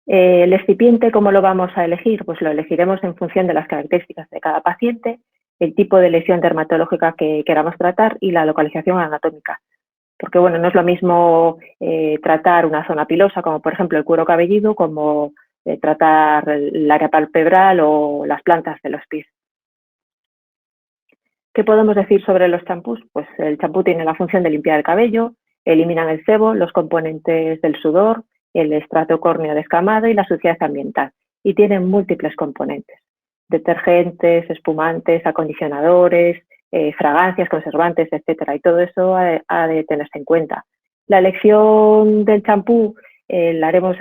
El excipiente, ¿cómo lo vamos a elegir? Pues lo elegiremos en función de las características de cada paciente, el tipo de lesión dermatológica que queramos tratar y la localización anatómica. Porque bueno, no es lo mismo tratar una zona pilosa, como por ejemplo el cuero cabelludo, como tratar el área palpebral o las plantas de los pies. ¿Qué podemos decir sobre los champús? Pues el champú tiene la función de limpiar el cabello, eliminan el sebo, los componentes del sudor, el estrato córneo descamado y la suciedad ambiental. Y tienen múltiples componentes: detergentes, espumantes, acondicionadores, fragancias, conservantes, etcétera. Y todo eso ha de tenerse en cuenta. La elección del champú la haremos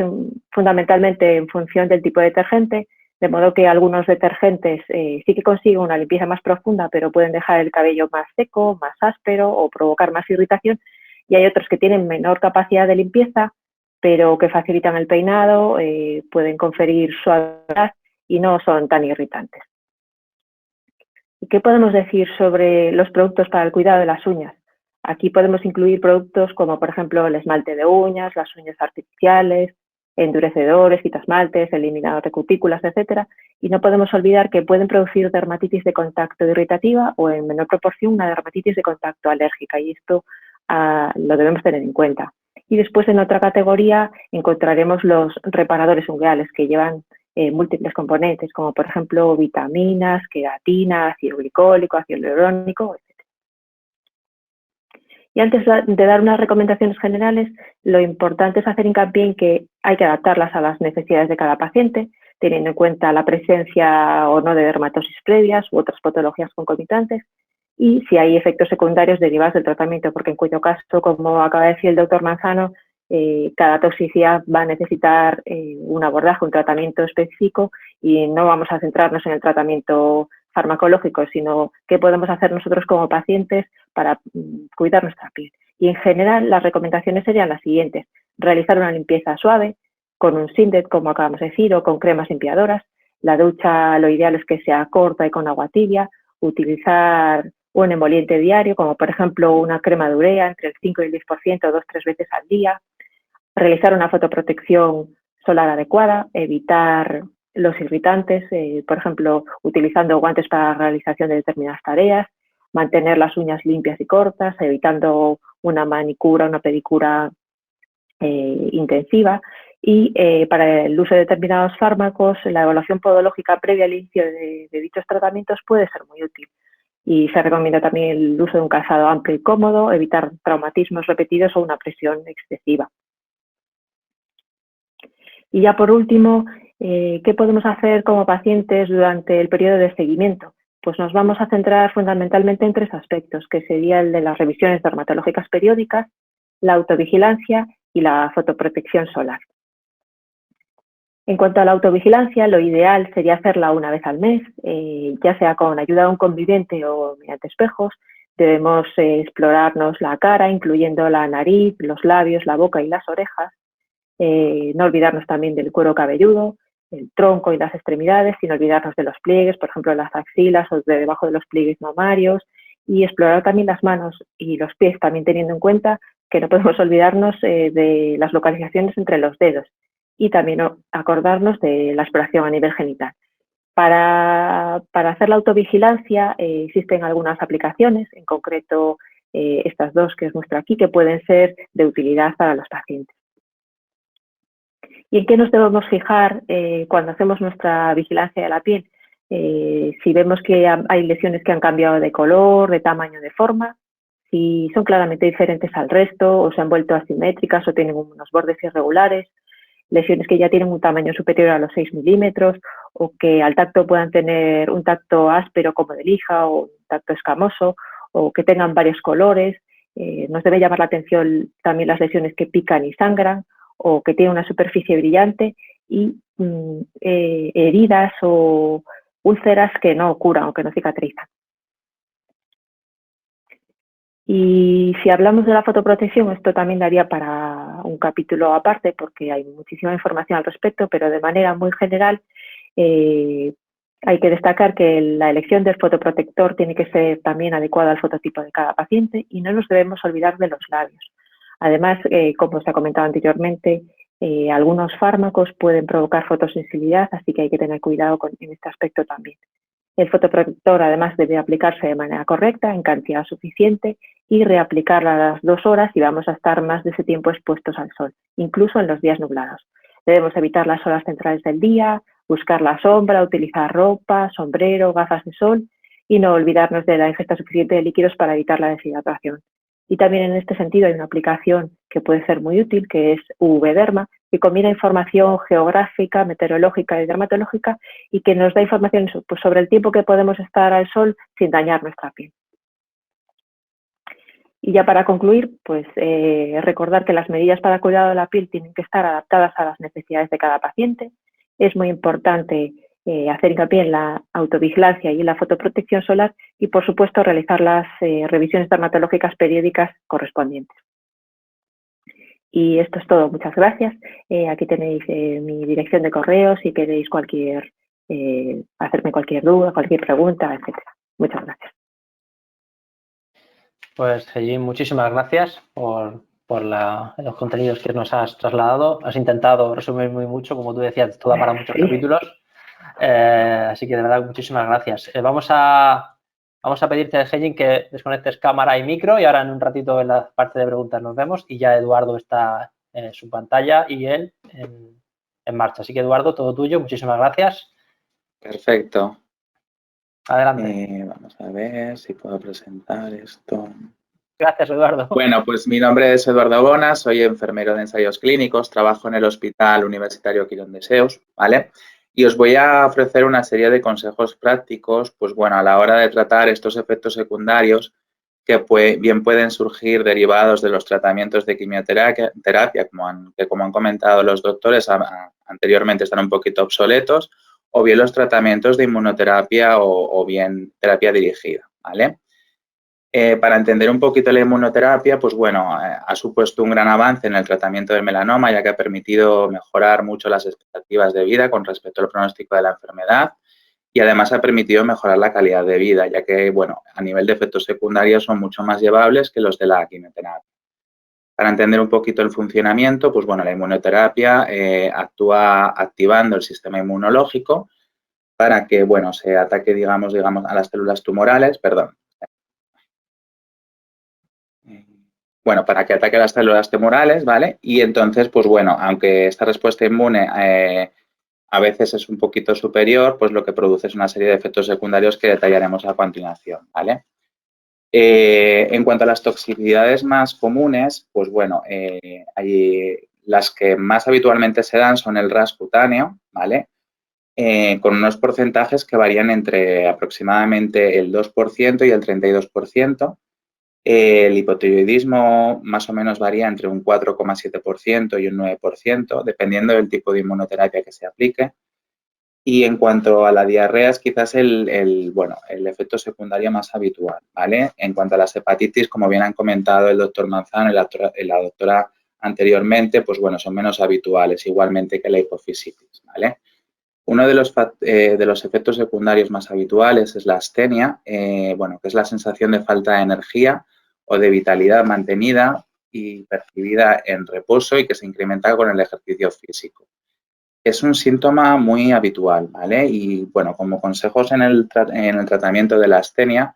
fundamentalmente en función del tipo de detergente, de modo que algunos detergentes sí que consiguen una limpieza más profunda, pero pueden dejar el cabello más seco, más áspero o provocar más irritación. Y hay otros que tienen menor capacidad de limpieza, pero que facilitan el peinado, pueden conferir suavidad y no son tan irritantes. ¿Y qué podemos decir sobre los productos para el cuidado de las uñas? Aquí podemos incluir productos como, por ejemplo, el esmalte de uñas, las uñas artificiales, endurecedores, citasmaltes, eliminador de cutículas, etcétera, y no podemos olvidar que pueden producir dermatitis de contacto irritativa o en menor proporción una dermatitis de contacto alérgica, y esto lo debemos tener en cuenta. Y después en otra categoría encontraremos los reparadores ungueales que llevan múltiples componentes, como por ejemplo vitaminas, queratina, ácido glicólico, ácido hialurónico, etc. Y antes de dar unas recomendaciones generales, lo importante es hacer hincapié en que hay que adaptarlas a las necesidades de cada paciente, teniendo en cuenta la presencia o no de dermatosis previas u otras patologías concomitantes, y si hay efectos secundarios derivados del tratamiento, porque en cuyo caso, como acaba de decir el doctor Manzano, cada toxicidad va a necesitar un abordaje, un tratamiento específico, y no vamos a centrarnos en el tratamiento farmacológico, sino qué podemos hacer nosotros como pacientes para cuidar nuestra piel. Y en general las recomendaciones serían las siguientes: realizar una limpieza suave con un Sindet, como acabamos de decir, o con cremas limpiadoras. La ducha lo ideal es que sea corta y con agua tibia. Utilizar un emoliente diario, como por ejemplo una crema de urea entre el 5 y el 10%, 2-3 veces al día. Realizar una fotoprotección solar adecuada, evitar los irritantes, por ejemplo, utilizando guantes para la realización de determinadas tareas, mantener las uñas limpias y cortas, evitando una manicura, una pedicura intensiva, y para el uso de determinados fármacos, la evaluación podológica previa al inicio de dichos tratamientos puede ser muy útil. Y se recomienda también el uso de un calzado amplio y cómodo, evitar traumatismos repetidos o una presión excesiva. Y ya por último, ¿qué podemos hacer como pacientes durante el periodo de seguimiento? Pues nos vamos a centrar fundamentalmente en 3 aspectos, que sería el de las revisiones dermatológicas periódicas, la autovigilancia y la fotoprotección solar. En cuanto a la autovigilancia, lo ideal sería hacerla una vez al mes, ya sea con ayuda de un conviviente o mediante espejos. Debemos explorarnos la cara, incluyendo la nariz, los labios, la boca y las orejas. No olvidarnos también del cuero cabelludo, el tronco y las extremidades, sin olvidarnos de los pliegues, por ejemplo, las axilas o de debajo de los pliegues mamarios, y explorar también las manos y los pies, también teniendo en cuenta que no podemos olvidarnos de las localizaciones entre los dedos, y también acordarnos de la exploración a nivel genital. Para hacer la autovigilancia existen algunas aplicaciones, en concreto estas 2 que os muestro aquí, que pueden ser de utilidad para los pacientes. ¿Y en qué nos debemos fijar cuando hacemos nuestra vigilancia de la piel? Si vemos que hay lesiones que han cambiado de color, de tamaño, de forma, si son claramente diferentes al resto o se han vuelto asimétricas o tienen unos bordes irregulares, lesiones que ya tienen un tamaño superior a los 6 milímetros o que al tacto puedan tener un tacto áspero como de lija o un tacto escamoso, o que tengan varios colores. Nos debe llamar la atención también las lesiones que pican y sangran, o que tienen una superficie brillante, y heridas o úlceras que no curan o que no cicatrizan. Y si hablamos de la fotoprotección, esto también daría para un capítulo aparte porque hay muchísima información al respecto, pero de manera muy general hay que destacar que la elección del fotoprotector tiene que ser también adecuada al fototipo de cada paciente, y no nos debemos olvidar de los labios. Además, como se ha comentado anteriormente, algunos fármacos pueden provocar fotosensibilidad, así que hay que tener cuidado en este aspecto también. El fotoprotector además debe aplicarse de manera correcta, en cantidad suficiente, y reaplicarla a las 2 horas si vamos a estar más de ese tiempo expuestos al sol, incluso en los días nublados. Debemos evitar las horas centrales del día, buscar la sombra, utilizar ropa, sombrero, gafas de sol, y no olvidarnos de la ingesta suficiente de líquidos para evitar la deshidratación. Y también en este sentido hay una aplicación que puede ser muy útil, que es UV-Derma, que combina información geográfica, meteorológica y dermatológica, y que nos da información sobre el tiempo que podemos estar al sol sin dañar nuestra piel. Y ya para concluir, pues recordar que las medidas para el cuidado de la piel tienen que estar adaptadas a las necesidades de cada paciente. Es muy importante hacer hincapié en la autovigilancia y en la fotoprotección solar, y por supuesto realizar las revisiones dermatológicas periódicas correspondientes. Y esto es todo. Muchas gracias. Aquí tenéis mi dirección de correo si queréis hacerme cualquier duda, cualquier pregunta, etcétera. Muchas gracias. Pues, Hellín, muchísimas gracias por los contenidos que nos has trasladado. Has intentado resumir muy mucho, como tú decías, esto da para muchos capítulos. Así que de verdad, muchísimas gracias. Vamos a pedirte, Hejin, que desconectes cámara y micro y ahora en un ratito en la parte de preguntas nos vemos y ya Eduardo está en su pantalla y él en marcha. Así que Eduardo, todo tuyo. Muchísimas gracias. Perfecto. Adelante. Vamos a ver si puedo presentar esto. Gracias, Eduardo. Bueno, pues mi nombre es Eduardo Bona, soy enfermero de ensayos clínicos, trabajo en el Hospital Universitario Quirón de Seus, ¿vale? Y os voy a ofrecer una serie de consejos prácticos, pues bueno, a la hora de tratar estos efectos secundarios que bien pueden surgir derivados de los tratamientos de quimioterapia, que como han comentado los doctores anteriormente están un poquito obsoletos, o bien los tratamientos de inmunoterapia o bien terapia dirigida, ¿vale? Para entender un poquito la inmunoterapia, pues bueno, ha supuesto un gran avance en el tratamiento del melanoma, ya que ha permitido mejorar mucho las expectativas de vida con respecto al pronóstico de la enfermedad y además ha permitido mejorar la calidad de vida, ya que, bueno, a nivel de efectos secundarios son mucho más llevables que los de la quimioterapia. Para entender un poquito el funcionamiento, pues bueno, la inmunoterapia actúa activando el sistema inmunológico para que, bueno, se ataque, digamos, a las células tumorales, Bueno, para que ataque las células tumorales, ¿vale? Y entonces, pues bueno, aunque esta respuesta inmune a veces es un poquito superior, pues lo que produce es una serie de efectos secundarios que detallaremos a continuación, ¿vale? En cuanto a las toxicidades más comunes, pues bueno, las que más habitualmente se dan son el RAS cutáneo, ¿vale? Con unos porcentajes que varían entre aproximadamente el 2% y el 32%. El hipotiroidismo más o menos varía entre un 4,7% y un 9%, dependiendo del tipo de inmunoterapia que se aplique. Y en cuanto a la diarrea, es quizás el efecto secundario más habitual, ¿vale? En cuanto a las hepatitis, como bien han comentado el doctor Manzano y la doctora anteriormente, pues bueno, son menos habituales, igualmente que la hipofisitis, ¿vale? Uno de los efectos secundarios más habituales es la astenia, que es la sensación de falta de energía o de vitalidad mantenida y percibida en reposo y que se incrementa con el ejercicio físico. Es un síntoma muy habitual, ¿vale? Y, bueno, como consejos en el tratamiento de la astenia,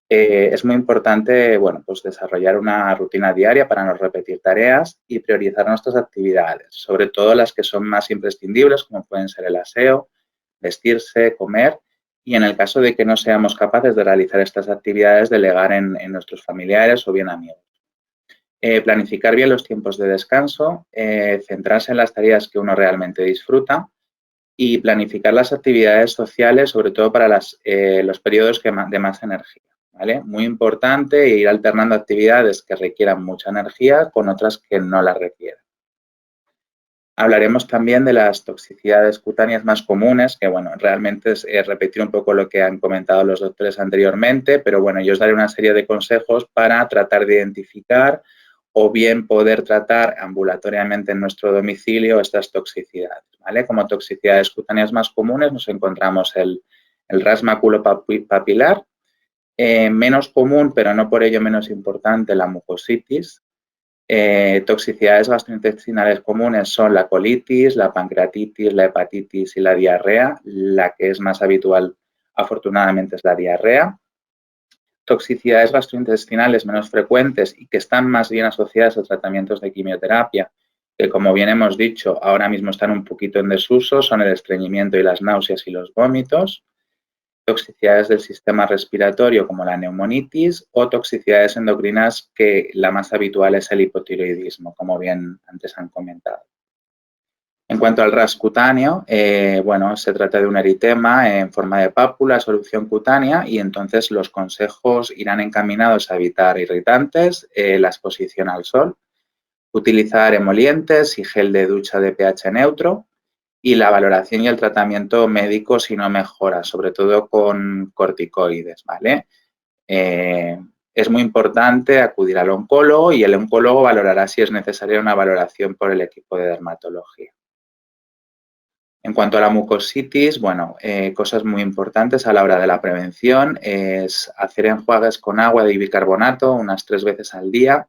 es muy importante, bueno, pues desarrollar una rutina diaria para no repetir tareas y priorizar nuestras actividades, sobre todo las que son más imprescindibles, como pueden ser el aseo, vestirse, comer, y en el caso de que no seamos capaces de realizar estas actividades, delegar en nuestros familiares o bien amigos. Planificar bien los tiempos de descanso, centrarse en las tareas que uno realmente disfruta y planificar las actividades sociales, sobre todo para los periodos de más energía, ¿vale? Muy importante ir alternando actividades que requieran mucha energía con otras que no la requieran. Hablaremos también de las toxicidades cutáneas más comunes, que bueno, realmente es repetir un poco lo que han comentado los doctores anteriormente, pero bueno, yo os daré una serie de consejos para tratar de identificar o bien poder tratar ambulatoriamente en nuestro domicilio estas toxicidades, ¿vale? Como toxicidades cutáneas más comunes nos encontramos el RAS maculopapilar, menos común, pero no por ello menos importante, la mucositis. Toxicidades gastrointestinales comunes son la colitis, la pancreatitis, la hepatitis y la diarrea. La que es más habitual, afortunadamente, es la diarrea. Toxicidades gastrointestinales menos frecuentes y que están más bien asociadas a tratamientos de quimioterapia, que como bien hemos dicho, ahora mismo están un poquito en desuso, son el estreñimiento y las náuseas y los vómitos. Toxicidades del sistema respiratorio como la neumonitis o toxicidades endocrinas, que la más habitual es el hipotiroidismo, como bien antes han comentado. En cuanto al RAS cutáneo, se trata de un eritema en forma de pápula, solución cutánea, y entonces los consejos irán encaminados a evitar irritantes, la exposición al sol, utilizar emolientes y gel de ducha de pH neutro, y la valoración y el tratamiento médico si no mejora, sobre todo con corticoides, ¿vale? Es muy importante acudir al oncólogo y el oncólogo valorará si es necesaria una valoración por el equipo de dermatología. En cuanto a la mucositis, cosas muy importantes a la hora de la prevención es hacer enjuagues con agua de bicarbonato unas 3 veces al día,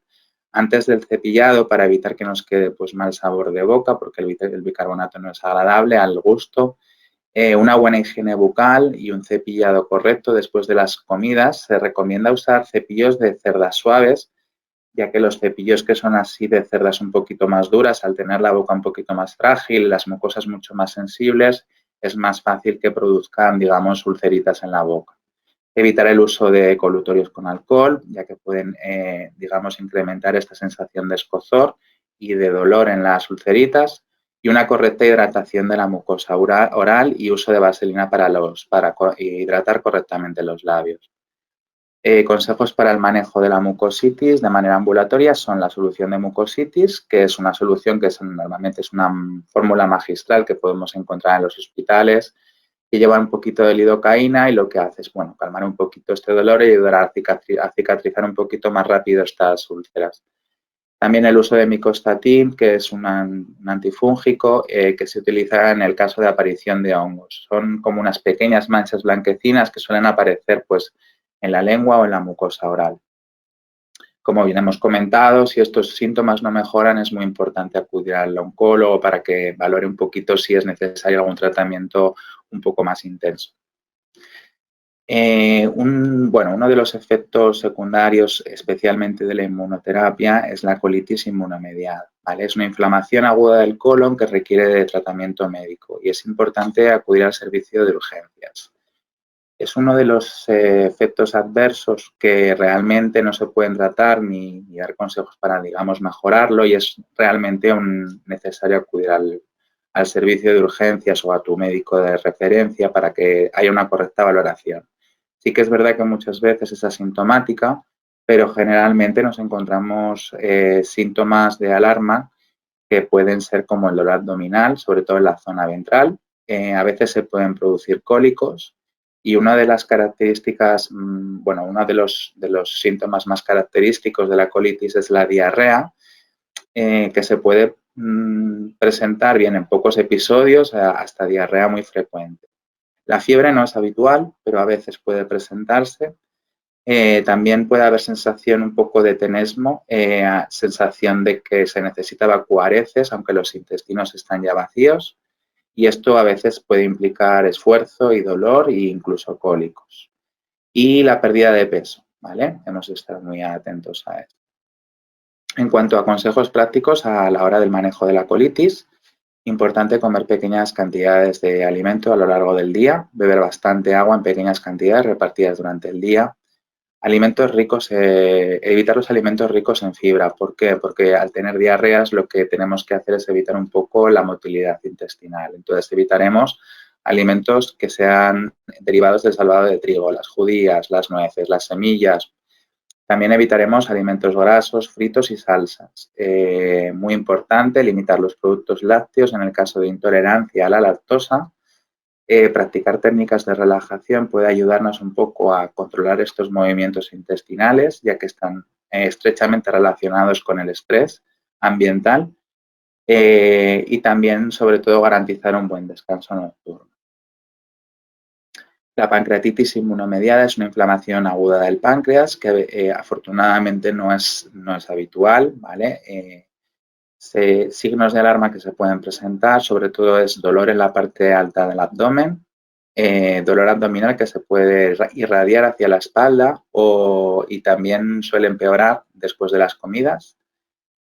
antes del cepillado para evitar que nos quede pues mal sabor de boca, porque el bicarbonato no es agradable al gusto. Una buena higiene bucal y un cepillado correcto después de las comidas. Se recomienda usar cepillos de cerdas suaves, ya que los cepillos que son así de cerdas un poquito más duras, al tener la boca un poquito más frágil, las mucosas mucho más sensibles, es más fácil que produzcan, digamos, ulceritas en la boca. Evitar el uso de colutorios con alcohol, ya que pueden, digamos, incrementar esta sensación de escozor y de dolor en las ulceritas. Y una correcta hidratación de la mucosa oral y uso de vaselina para hidratar correctamente los labios. Consejos para el manejo de la mucositis de manera ambulatoria son la solución de mucositis, que es una solución que normalmente es una fórmula magistral que podemos encontrar en los hospitales, que lleva un poquito de lidocaína y lo que hace es, bueno, calmar un poquito este dolor y ayudar a cicatrizar un poquito más rápido estas úlceras. También el uso de micostatin, que es un antifúngico que se utiliza en el caso de aparición de hongos. Son como unas pequeñas manchas blanquecinas que suelen aparecer pues, en la lengua o en la mucosa oral. Como bien hemos comentado, si estos síntomas no mejoran, es muy importante acudir al oncólogo para que valore un poquito si es necesario algún tratamiento un poco más intenso. Uno de los efectos secundarios, especialmente de la inmunoterapia, es la colitis inmunomediada, ¿vale? Es una inflamación aguda del colon que requiere de tratamiento médico y es importante acudir al servicio de urgencias. Es uno de los efectos adversos que realmente no se pueden tratar ni dar consejos para, digamos, mejorarlo y es realmente necesario acudir al servicio de urgencias o a tu médico de referencia para que haya una correcta valoración. Sí que es verdad que muchas veces es asintomática, pero generalmente nos encontramos síntomas de alarma que pueden ser como el dolor abdominal, sobre todo en la zona ventral. A veces se pueden producir cólicos y una de las características, uno de los síntomas más característicos de la colitis es la diarrea, que se puede presentar bien en pocos episodios hasta diarrea muy frecuente. La fiebre no es habitual, pero a veces puede presentarse. También puede haber sensación un poco de tenesmo, sensación de que se necesita evacuar heces, aunque los intestinos están ya vacíos. Y esto a veces puede implicar esfuerzo y dolor e incluso cólicos. Y la pérdida de peso, ¿vale? Hemos de estar muy atentos a esto. En cuanto a consejos prácticos a la hora del manejo de la colitis, importante comer pequeñas cantidades de alimento a lo largo del día, beber bastante agua en pequeñas cantidades repartidas durante el día. Alimentos ricos, evitar los alimentos ricos en fibra. ¿Por qué? Porque al tener diarreas lo que tenemos que hacer es evitar un poco la motilidad intestinal. Entonces evitaremos alimentos que sean derivados del salvado de trigo, las judías, las nueces, las semillas. También evitaremos alimentos grasos, fritos y salsas. Muy importante limitar los productos lácteos en el caso de intolerancia a la lactosa. Practicar técnicas de relajación puede ayudarnos un poco a controlar estos movimientos intestinales, ya que están estrechamente relacionados con el estrés ambiental y también, sobre todo, garantizar un buen descanso nocturno. La pancreatitis inmunomediada es una inflamación aguda del páncreas que afortunadamente no es habitual, ¿vale? Signos de alarma que se pueden presentar, sobre todo es dolor en la parte alta del abdomen, dolor abdominal que se puede irradiar hacia la espalda y también suele empeorar después de las comidas,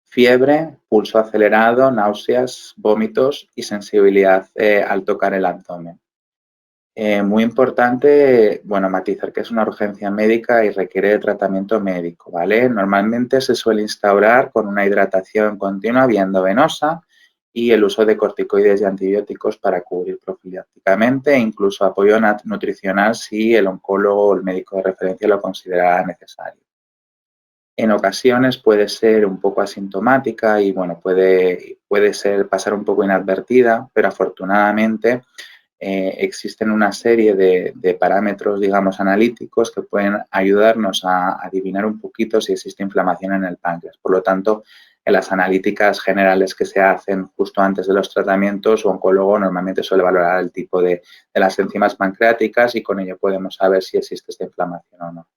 fiebre, pulso acelerado, náuseas, vómitos y sensibilidad al tocar el abdomen. Muy importante, matizar que es una urgencia médica y requiere de tratamiento médico, ¿vale? Normalmente se suele instaurar con una hidratación continua vía endovenosa y el uso de corticoides y antibióticos para cubrir profilácticamente e incluso apoyo nutricional si el oncólogo o el médico de referencia lo considerara necesario. En ocasiones puede ser un poco asintomática y, puede pasar un poco inadvertida, pero afortunadamente existen una serie de parámetros, digamos, analíticos que pueden ayudarnos a adivinar un poquito si existe inflamación en el páncreas. Por lo tanto, en las analíticas generales que se hacen justo antes de los tratamientos, su oncólogo normalmente suele valorar el tipo de las enzimas pancreáticas y con ello podemos saber si existe esta inflamación o no.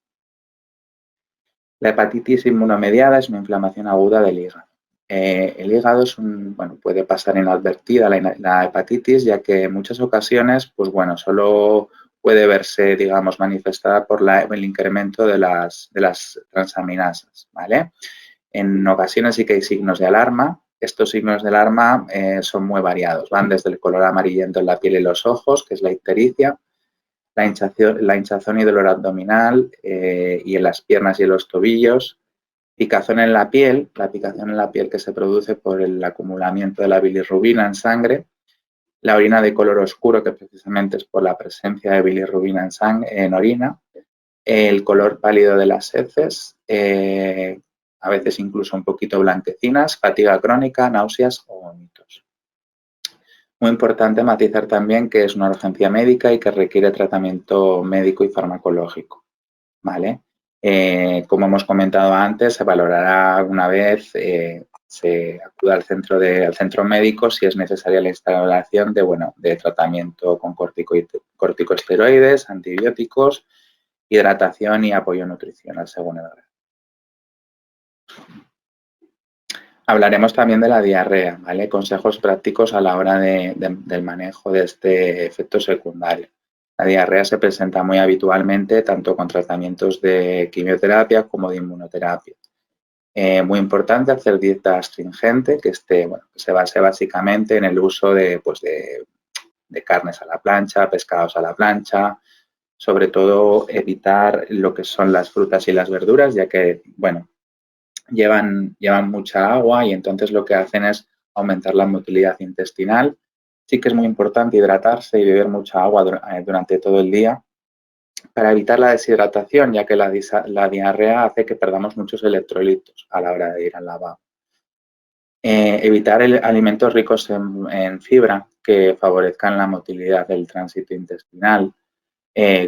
La hepatitis inmunomediada es una inflamación aguda del hígado. El hígado es puede pasar inadvertida la hepatitis, ya que en muchas ocasiones, pues bueno, solo puede verse, digamos, manifestada por el incremento de las transaminasas, ¿vale? En ocasiones sí que hay signos de alarma. Estos signos de alarma son muy variados. Van desde el color amarillento en la piel y los ojos, que es la ictericia, la hinchazón y dolor abdominal y en las piernas y en los tobillos, picazón en la piel, la picación en la piel que se produce por el acumulamiento de la bilirrubina en sangre, la orina de color oscuro, que precisamente es por la presencia de bilirrubina en orina, el color pálido de las heces, a veces incluso un poquito blanquecinas, fatiga crónica, náuseas o vómitos. Muy importante matizar también que es una urgencia médica y que requiere tratamiento médico y farmacológico, ¿vale? Como hemos comentado antes, se valorará una vez se acuda al centro médico si es necesaria la instalación de tratamiento con corticosteroides, antibióticos, hidratación y apoyo nutricional según el grado. Hablaremos también de la diarrea, ¿vale? Consejos prácticos a la hora del manejo de este efecto secundario. La diarrea se presenta muy habitualmente tanto con tratamientos de quimioterapia como de inmunoterapia. Muy importante hacer dieta astringente que se base básicamente en el uso de carnes a la plancha, pescados a la plancha, sobre todo evitar lo que son las frutas y las verduras, ya que, llevan mucha agua y entonces lo que hacen es aumentar la motilidad intestinal. Sí que es muy importante hidratarse y beber mucha agua durante todo el día para evitar la deshidratación, ya que la diarrea hace que perdamos muchos electrolitos a la hora de ir al lavabo. Evitar alimentos ricos en fibra que favorezcan la motilidad del tránsito intestinal,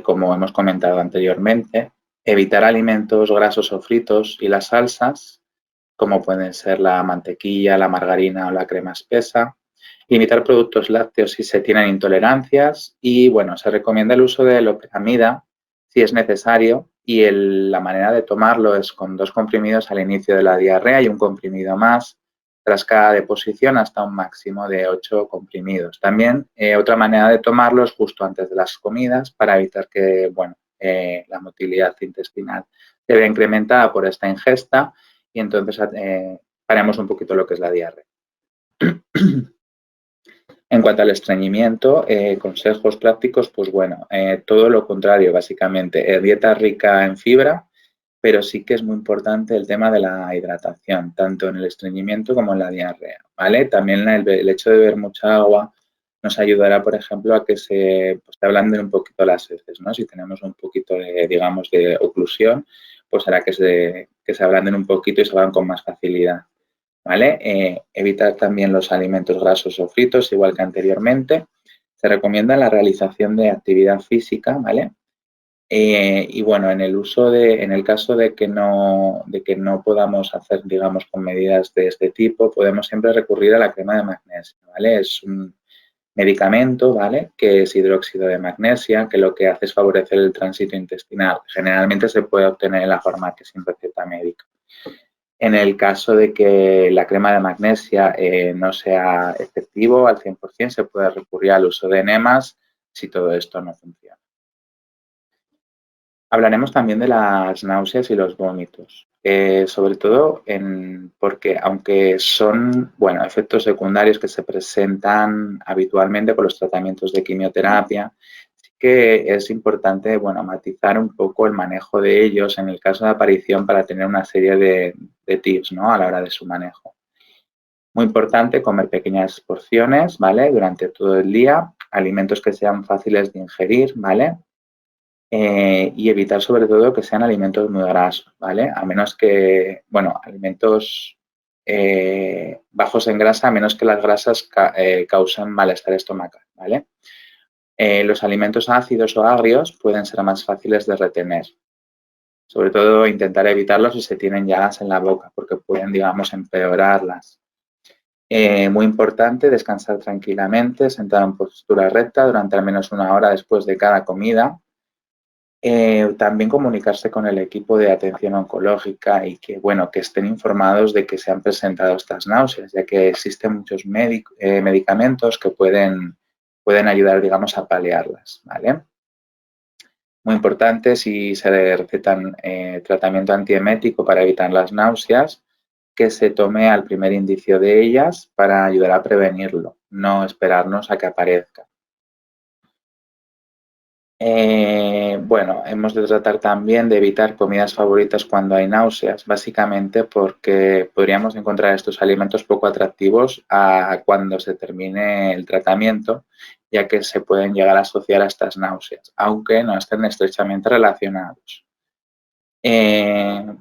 como hemos comentado anteriormente. Evitar alimentos grasos o fritos y las salsas, como pueden ser la mantequilla, la margarina o la crema espesa. Limitar productos lácteos si se tienen intolerancias y, se recomienda el uso de loperamida si es necesario y la manera de tomarlo es con 2 comprimidos al inicio de la diarrea y un comprimido más tras cada deposición hasta un máximo de 8 comprimidos. También otra manera de tomarlo es justo antes de las comidas para evitar que la motilidad intestinal se vea incrementada por esta ingesta y entonces paremos un poquito lo que es la diarrea. En cuanto al estreñimiento, consejos prácticos, todo lo contrario, básicamente, dieta rica en fibra, pero sí que es muy importante el tema de la hidratación, tanto en el estreñimiento como en la diarrea, ¿vale? También el hecho de beber mucha agua nos ayudará, por ejemplo, a que se ablanden un poquito las heces, ¿no? Si tenemos un poquito de oclusión, pues hará que se ablanden un poquito y se hagan con más facilidad, ¿vale? Evitar también los alimentos grasos o fritos, igual que anteriormente. Se recomienda la realización de actividad física, ¿vale? En el caso de que no podamos hacer, digamos, con medidas de este tipo, podemos siempre recurrir a la crema de magnesio, ¿vale? Es un medicamento, ¿vale? Que es hidróxido de magnesia, que lo que hace es favorecer el tránsito intestinal. Generalmente se puede obtener en la farmacia sin receta médica. En el caso de que la crema de magnesia no sea efectivo al 100%, se puede recurrir al uso de enemas si todo esto no funciona. Hablaremos también de las náuseas y los vómitos, sobre todo porque aunque son efectos secundarios que se presentan habitualmente con los tratamientos de quimioterapia, sí que es importante matizar un poco el manejo de ellos en el caso de aparición para tener una serie de tips, ¿no? A la hora de su manejo. Muy importante comer pequeñas porciones, ¿vale? Durante todo el día, alimentos que sean fáciles de ingerir, ¿vale? Y evitar sobre todo que sean alimentos muy grasos, ¿vale? A menos que, alimentos bajos en grasa, a menos que las grasas causen malestar estomacal, ¿vale? Los alimentos ácidos o agrios pueden ser más fáciles de retener. Sobre todo intentar evitarlos si se tienen llagas en la boca, porque pueden, digamos, empeorarlas. Muy importante, descansar tranquilamente, sentado en postura recta durante al menos 1 hora después de cada comida. También comunicarse con el equipo de atención oncológica y que, bueno, que estén informados de que se han presentado estas náuseas, ya que existen muchos medicamentos que pueden ayudar, digamos, a paliarlas, ¿vale? Muy importante, si se recetan tratamiento antiemético para evitar las náuseas, que se tome al primer indicio de ellas para ayudar a prevenirlo, no esperarnos a que aparezca. Bueno, hemos de tratar también de evitar comidas favoritas cuando hay náuseas, básicamente porque podríamos encontrar estos alimentos poco atractivos a cuando se termine el tratamiento, ya que se pueden llegar a asociar a estas náuseas, aunque no estén estrechamente relacionados.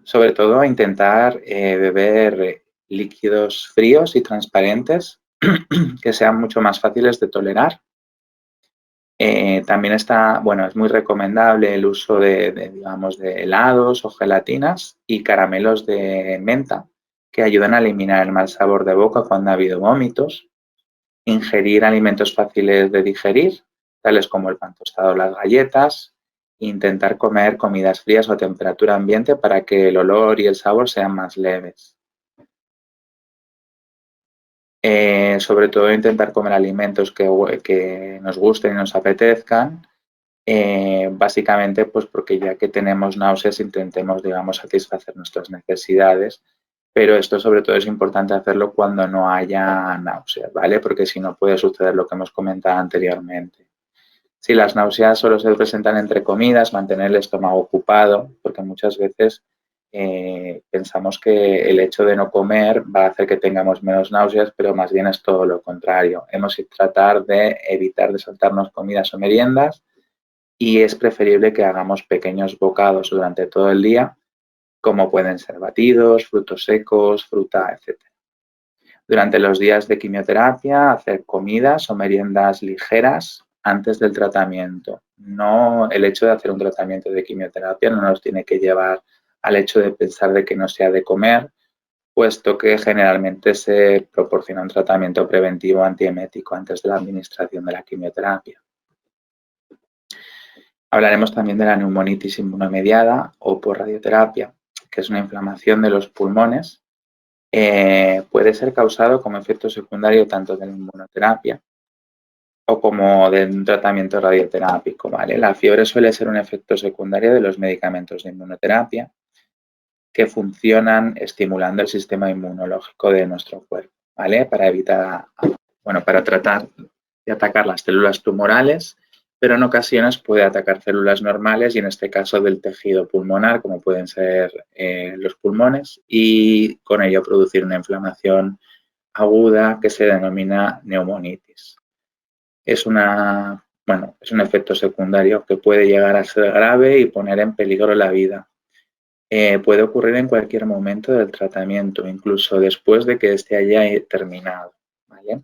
Sobre todo, intentar beber líquidos fríos y transparentes que sean mucho más fáciles de tolerar. También bueno, es muy recomendable el uso digamos, de helados o gelatinas y caramelos de menta que ayudan a eliminar el mal sabor de boca cuando ha habido vómitos. Ingerir alimentos fáciles de digerir, tales como el pan tostado o las galletas. Intentar comer comidas frías o a temperatura ambiente para que el olor y el sabor sean más leves. Sobre todo intentar comer alimentos que nos gusten y nos apetezcan. Básicamente, pues porque ya que tenemos náuseas, intentemos, digamos, satisfacer nuestras necesidades, pero esto sobre todo es importante hacerlo cuando no haya náuseas, ¿vale? Porque si no puede suceder lo que hemos comentado anteriormente. Si las náuseas solo se presentan entre comidas, mantener el estómago ocupado, porque muchas veces pensamos que el hecho de no comer va a hacer que tengamos menos náuseas, pero más bien es todo lo contrario. Hemos de tratar de evitar de saltarnos comidas o meriendas y es preferible que hagamos pequeños bocados durante todo el día, como pueden ser batidos, frutos secos, fruta, etc. Durante los días de quimioterapia, hacer comidas o meriendas ligeras antes del tratamiento. No, el hecho de hacer un tratamiento de quimioterapia no nos tiene que llevar al hecho de pensar de que no se ha de comer, puesto que generalmente se proporciona un tratamiento preventivo antiemético antes de la administración de la quimioterapia. Hablaremos también de la neumonitis inmunomediada o por radioterapia, que es una inflamación de los pulmones. Puede ser causado como efecto secundario tanto de la inmunoterapia o como de un tratamiento radioterápico, ¿vale? La fiebre suele ser un efecto secundario de los medicamentos de inmunoterapia que funcionan estimulando el sistema inmunológico de nuestro cuerpo, ¿vale? Para tratar de atacar las células tumorales, pero en ocasiones puede atacar células normales y en este caso del tejido pulmonar, como pueden ser los pulmones, y con ello producir una inflamación aguda que se denomina neumonitis. Es un efecto secundario que puede llegar a ser grave y poner en peligro la vida. Puede ocurrir en cualquier momento del tratamiento, incluso después de que éste haya terminado, ¿vale?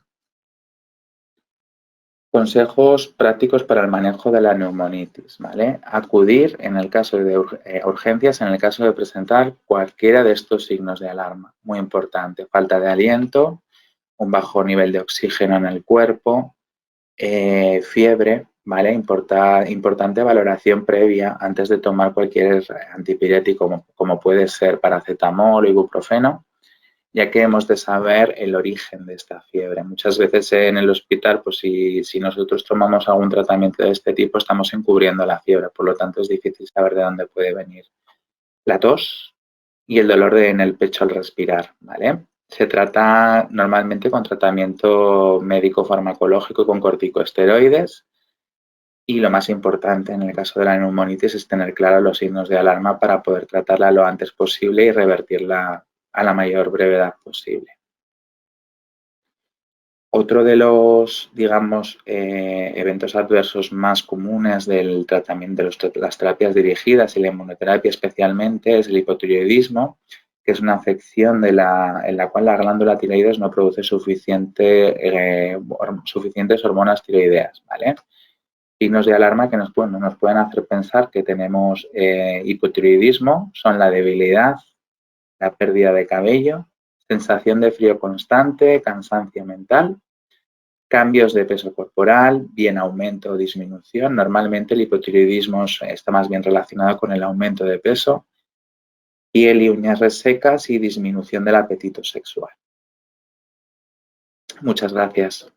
Consejos prácticos para el manejo de la neumonitis, ¿vale? Acudir en el caso de urgencias, en el caso de presentar cualquiera de estos signos de alarma. Muy importante, falta de aliento, un bajo nivel de oxígeno en el cuerpo, fiebre, ¿vale? Importante valoración previa antes de tomar cualquier antipirético, como puede ser paracetamol o ibuprofeno, ya que hemos de saber el origen de esta fiebre. Muchas veces en el hospital, pues si nosotros tomamos algún tratamiento de este tipo, estamos encubriendo la fiebre, por lo tanto es difícil saber de dónde puede venir la tos y el dolor en el pecho al respirar, ¿vale? Se trata normalmente con tratamiento médico farmacológico con corticosteroides y lo más importante en el caso de la neumonitis es tener claros los signos de alarma para poder tratarla lo antes posible y revertirla a la mayor brevedad posible. Otro de los, digamos, eventos adversos más comunes del tratamiento de las terapias dirigidas y la inmunoterapia especialmente es el hipotiroidismo, que es una afección en la cual la glándula tiroides no produce suficientes hormonas tiroideas, ¿vale? Signos de alarma que nos pueden hacer pensar que tenemos hipotiroidismo son la debilidad, la pérdida de cabello, sensación de frío constante, cansancio mental, cambios de peso corporal, bien aumento o disminución. Normalmente el hipotiroidismo está más bien relacionado con el aumento de peso, piel y uñas resecas y disminución del apetito sexual. Muchas gracias.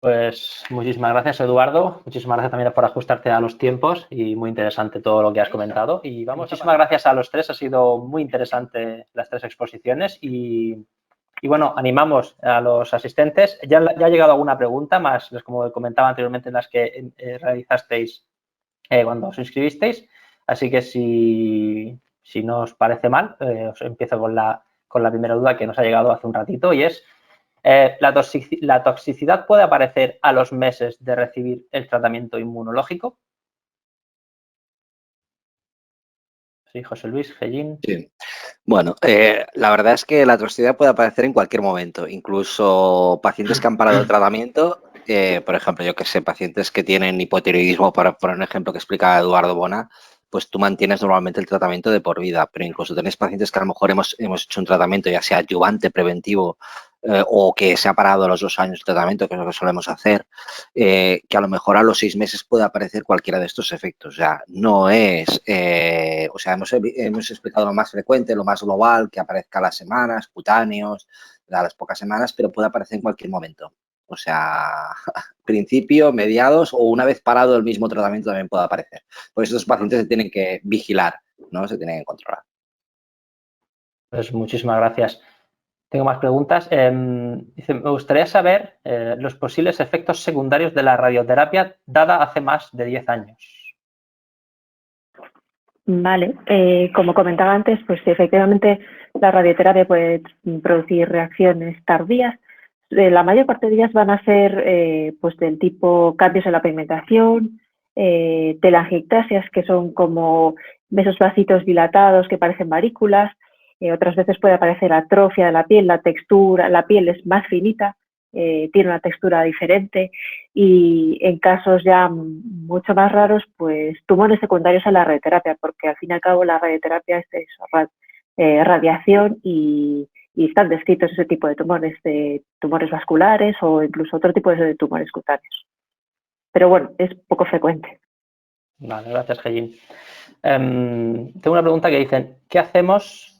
Pues muchísimas gracias, Eduardo. Muchísimas gracias también por ajustarte a los tiempos y muy interesante todo lo que has comentado. Y muchísimas gracias a los tres. Ha sido muy interesante las tres exposiciones y bueno, animamos a los asistentes. Ya ha llegado alguna pregunta más, como comentaba anteriormente, en las que realizasteis cuando os inscribisteis. Así que si no os parece mal, os empiezo con la primera duda que nos ha llegado hace un ratito y es ¿la toxicidad puede aparecer a los meses de recibir el tratamiento inmunológico? Sí, José Luis, Gellín. Sí. Bueno, la verdad es que la toxicidad puede aparecer en cualquier momento, incluso pacientes que han parado el tratamiento, por ejemplo, yo que sé, pacientes que tienen hipotiroidismo, por un ejemplo que explicaba Eduardo Bona, pues tú mantienes normalmente el tratamiento de por vida, pero incluso tenéis pacientes que a lo mejor hemos hecho un tratamiento ya sea adyuvante, preventivo, o que se ha parado a los 2 años el tratamiento, que es lo que solemos hacer, que a lo mejor a los 6 meses puede aparecer cualquiera de estos efectos. O sea, no es, o sea, hemos explicado lo más frecuente, lo más global, que aparezca a las semanas, cutáneos, a las pocas semanas, pero puede aparecer en cualquier momento. O sea, principio, mediados o una vez parado el mismo tratamiento también puede aparecer. Por eso estos pacientes se tienen que vigilar, ¿no? Se tienen que controlar. Pues muchísimas gracias. Tengo más preguntas. Dice, me gustaría saber los posibles efectos secundarios de la radioterapia dada hace más de 10 años. Vale, como comentaba antes, pues efectivamente la radioterapia puede producir reacciones tardías. La mayor parte de ellas van a ser pues del tipo cambios en la pigmentación, telangiectasias, que son como esos vasitos dilatados que parecen varículas. Otras veces puede aparecer atrofia de la piel, la textura, la piel es más finita, tiene una textura diferente y en casos ya mucho más raros, pues tumores secundarios a la radioterapia, porque al fin y al cabo la radioterapia es eso, radiación y están descritos ese tipo de tumores vasculares o incluso otro tipo de tumores cutáneos. Pero bueno, es poco frecuente. Vale, gracias, Gellín. Tengo una pregunta que dicen, ¿qué hacemos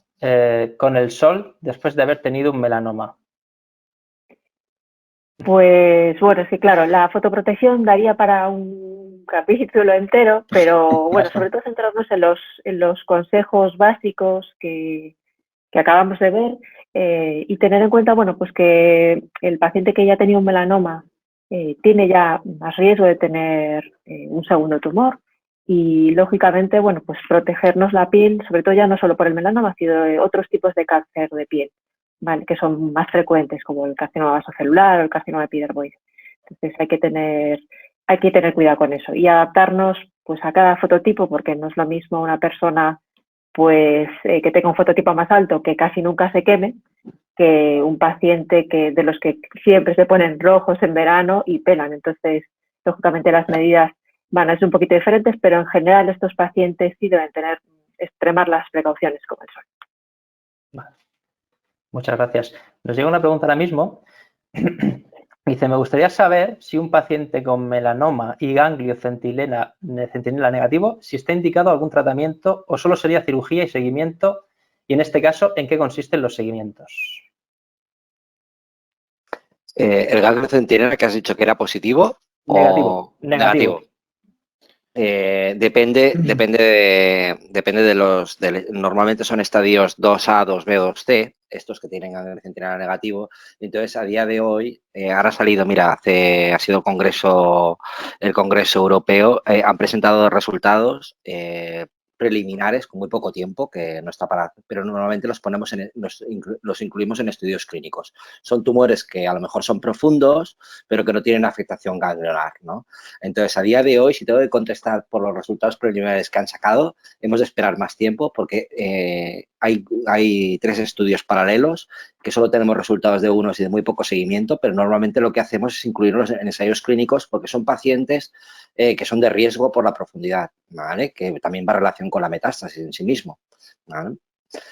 con el sol después de haber tenido un melanoma? Pues bueno, sí, claro, la fotoprotección daría para un capítulo entero, pero bueno, sobre todo centrarnos en los consejos básicos que acabamos de ver y tener en cuenta, bueno, pues que el paciente que ya ha tenido un melanoma tiene ya más riesgo de tener un segundo tumor y lógicamente, bueno, pues protegernos la piel, sobre todo ya no solo por el melanoma, sino de otros tipos de cáncer de piel, ¿vale? Que son más frecuentes como el carcinoma vasocelular o el carcinoma epidermoide. Entonces hay que tener cuidado con eso y adaptarnos pues a cada fototipo porque no es lo mismo una persona pues que tenga un fototipo más alto, que casi nunca se queme, que un paciente de los que siempre se ponen rojos en verano y pelan. Entonces, lógicamente las medidas van a ser un poquito diferentes, pero en general estos pacientes sí deben extremar las precauciones con el sol. Vale. Muchas gracias. Nos llega una pregunta ahora mismo. Dice, me gustaría saber si un paciente con melanoma y ganglio centinela negativo, si está indicado algún tratamiento o solo sería cirugía y seguimiento, y en este caso, ¿en qué consisten los seguimientos? ¿El ganglio centinela que has dicho que era positivo o negativo? Depende de normalmente son estadios 2A, 2B, 2C, estos que tienen ganglio centinela negativo. Entonces, a día de hoy, ahora ha salido, mira, ha sido el Congreso Europeo, han presentado resultados preliminares con muy poco tiempo, que no está para, pero normalmente los incluimos en estudios clínicos. Son tumores que a lo mejor son profundos, pero que no tienen afectación ganglionar, ¿no? Entonces, a día de hoy, si tengo que contestar por los resultados preliminares que han sacado, hemos de esperar más tiempo porque hay 3 estudios paralelos que solo tenemos resultados de unos y de muy poco seguimiento, pero normalmente lo que hacemos es incluirlos en ensayos clínicos porque son pacientes que son de riesgo por la profundidad, ¿vale? Que también va en relación con la metástasis en sí mismo, ¿vale?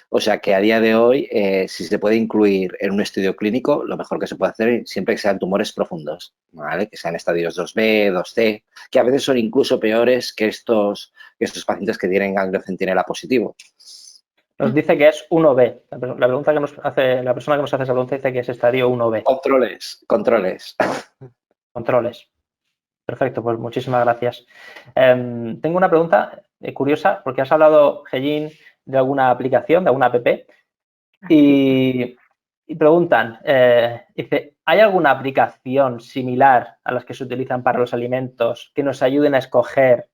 O sea que a día de hoy, si se puede incluir en un estudio clínico, lo mejor que se puede hacer siempre que sean tumores profundos, ¿vale? Que sean estadios 2B, 2C, que a veces son incluso peores que estos pacientes que tienen ganglio centinela positivo. Nos dice que es 1B. La pregunta que nos hace, la persona que nos hace esa pregunta dice que es estadio 1B. Controles. Controles. Perfecto, pues muchísimas gracias. Tengo una pregunta curiosa, porque has hablado, Hellín, de alguna aplicación, de alguna app, y preguntan, dice, ¿hay alguna aplicación similar a las que se utilizan para los alimentos que nos ayuden a escoger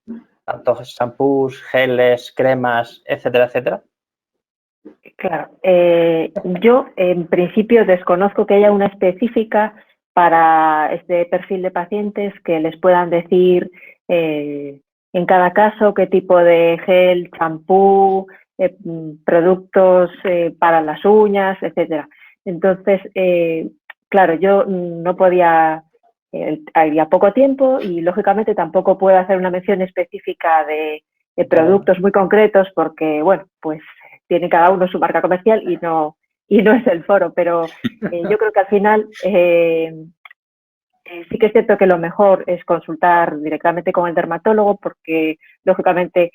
tanto shampoos, geles, cremas, etcétera, etcétera? Claro. Yo, en principio, desconozco que haya una específica para este perfil de pacientes que les puedan decir en cada caso qué tipo de gel, champú, productos para las uñas, etcétera. Entonces, claro, yo no podía, había poco tiempo y, lógicamente, tampoco puedo hacer una mención específica de productos muy concretos porque, bueno, pues tiene cada uno su marca comercial y no es el foro, pero yo creo que al final sí que es cierto que lo mejor es consultar directamente con el dermatólogo porque, lógicamente,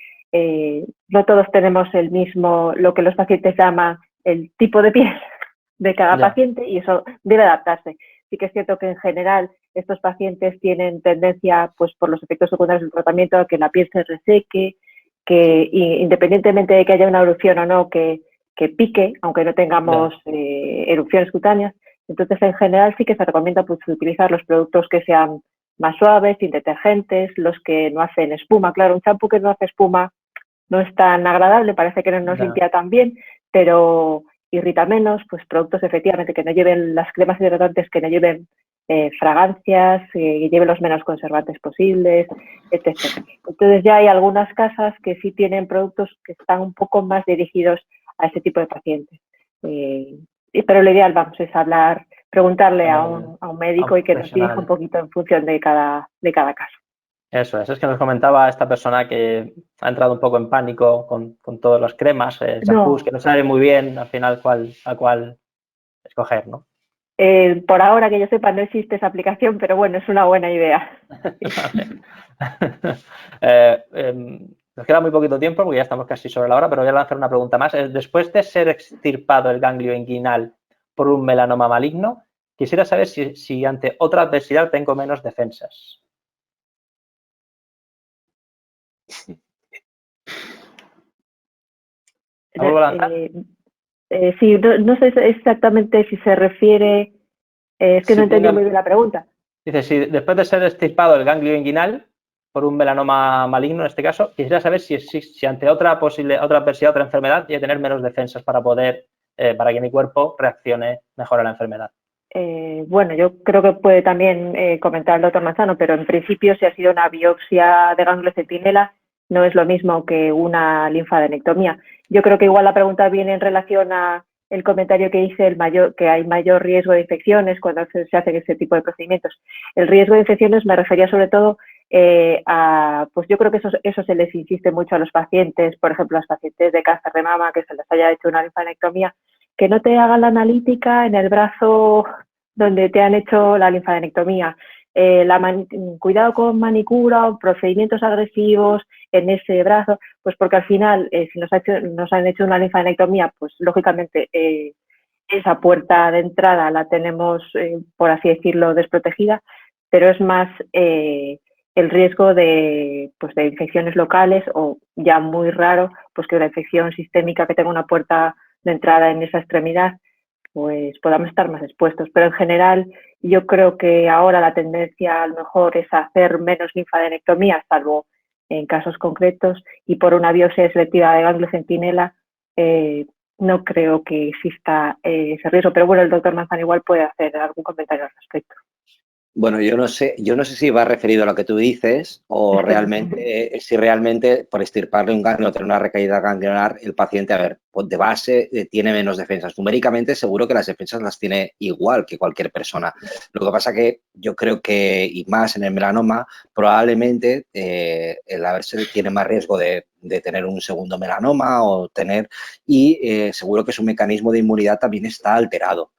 no todos tenemos el mismo, lo que los pacientes llaman el tipo de piel de cada paciente, y eso debe adaptarse. Sí que es cierto que en general estos pacientes tienen tendencia, pues por los efectos secundarios del tratamiento, a que la piel se reseque, que independientemente de que haya una erupción o no, que pique, aunque no tengamos erupciones cutáneas. Entonces, en general sí que se recomienda pues utilizar los productos que sean más suaves, sin detergentes, los que no hacen espuma. Claro, un champú que no hace espuma no es tan agradable, parece que no nos limpia tan bien, pero irrita menos. Pues productos efectivamente que no lleven, las cremas hidratantes que no lleven fragancias, que lleven los menos conservantes posibles, etc. Entonces ya hay algunas casas que sí tienen productos que están un poco más dirigidos a ese tipo de pacientes. Pero lo ideal, vamos, es preguntarle a un médico y que nos dirija un poquito en función de cada caso. Eso es que nos comentaba esta persona que ha entrado un poco en pánico con todas las cremas, champús, que no sabe muy bien al final a cuál escoger, ¿no? Por ahora que yo sepa no existe esa aplicación, pero bueno, es una buena idea. Nos queda muy poquito tiempo porque ya estamos casi sobre la hora, pero voy a lanzar una pregunta más. Después de ser extirpado el ganglio inguinal por un melanoma maligno, quisiera saber si ante otra adversidad tengo menos defensas. ¿Vuelvo a lanzar? Sí, no sé exactamente si se refiere, es que no entendí muy bien la pregunta. Dice, si después de ser extirpado el ganglio inguinal por un melanoma maligno, en este caso, quisiera saber si ante otra adversidad, otra enfermedad, voy a tener menos defensas para para que mi cuerpo reaccione mejor a la enfermedad. Bueno, yo creo que puede también comentar el doctor Manzano, pero en principio, si ha sido una biopsia de ganglio centinela, no es lo mismo que una linfadenectomía. Yo creo que igual la pregunta viene en relación a el comentario que hice, que hay mayor riesgo de infecciones cuando se hacen ese tipo de procedimientos. El riesgo de infecciones me refería sobre todo pues yo creo que eso se les insiste mucho a los pacientes, por ejemplo, a los pacientes de cáncer de mama que se les haya hecho una linfadenectomía, que no te hagan la analítica en el brazo donde te han hecho la linfadenectomía. Cuidado con manicura o procedimientos agresivos en ese brazo, pues porque al final, si nos han hecho una linfadenectomía, pues lógicamente esa puerta de entrada la tenemos, por así decirlo, desprotegida, pero es más el riesgo de infecciones locales o, ya muy raro, pues que una infección sistémica que tenga una puerta de entrada en esa extremidad, pues podamos estar más expuestos. Pero en general yo creo que ahora la tendencia a lo mejor es hacer menos linfadenectomía, salvo en casos concretos, y por una biopsia selectiva de ganglio centinela no creo que exista ese riesgo. Pero bueno, el doctor Manzano igual puede hacer algún comentario al respecto. Bueno, yo no sé si va referido a lo que tú dices o realmente, si realmente por extirparle un ganglio o tener una recaída ganglionar, el paciente, a ver, pues de base tiene menos defensas. Numéricamente seguro que las defensas las tiene igual que cualquier persona. Lo que pasa que yo creo que, y más en el melanoma, probablemente el haberse tiene más riesgo de tener un segundo melanoma o tener, y seguro que su mecanismo de inmunidad también está alterado.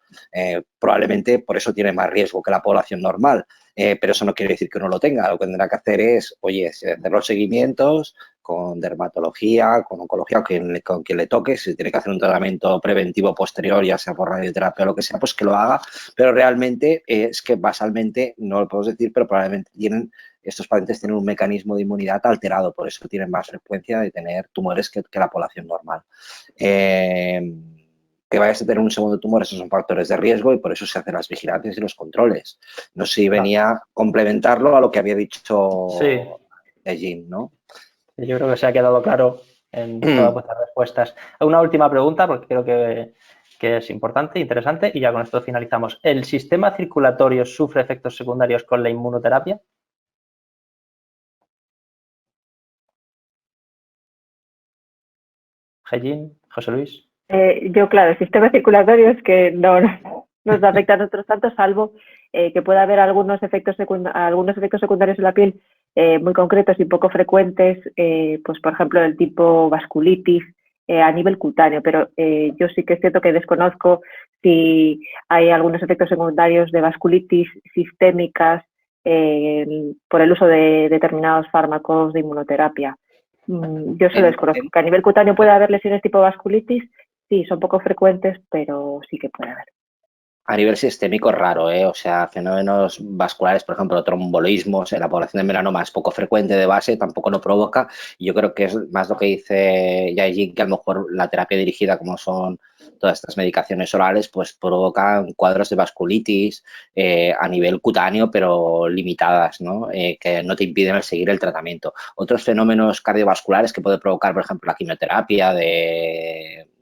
Probablemente por eso tiene más riesgo que la población normal, pero eso no quiere decir que uno lo tenga. Lo que tendrá que hacer es, oye, hacer los seguimientos con dermatología, con oncología, con quien le toque. Si tiene que hacer un tratamiento preventivo posterior, ya sea por radioterapia o lo que sea, pues que lo haga. Pero realmente es que basalmente, no lo podemos decir, pero probablemente estos pacientes tienen un mecanismo de inmunidad alterado, por eso tienen más frecuencia de tener tumores que la población normal. Que vayas a tener un segundo tumor, esos son factores de riesgo y por eso se hacen las vigilancias y los controles. No sé si venía a complementarlo a lo que había dicho Jean, ¿no? Yo creo que se ha quedado claro en todas vuestras respuestas. Una última pregunta, porque creo que es importante, interesante, y ya con esto finalizamos. ¿El sistema circulatorio sufre efectos secundarios con la inmunoterapia? Jean, José Luis. Claro, el sistema circulatorio es que no nos afecta a nosotros tanto, salvo que pueda haber algunos efectos secundarios en la piel muy concretos y poco frecuentes, pues por ejemplo el tipo vasculitis a nivel cutáneo, pero yo sí que es cierto que desconozco si hay algunos efectos secundarios de vasculitis sistémicas por el uso de determinados fármacos de inmunoterapia. Yo solo desconozco que a nivel cutáneo puede haber lesiones tipo vasculitis. Sí, son poco frecuentes, pero sí que puede haber. A nivel sistémico es raro, o sea, fenómenos vasculares, por ejemplo, trombolismos en la población de melanoma es poco frecuente de base, tampoco lo provoca. Y yo creo que es más lo que dice Yaijin, que a lo mejor la terapia dirigida, como son todas estas medicaciones orales, pues provocan cuadros de vasculitis a nivel cutáneo, pero limitadas, ¿no? Que no te impiden el seguir el tratamiento. Otros fenómenos cardiovasculares que puede provocar, por ejemplo, la quimioterapia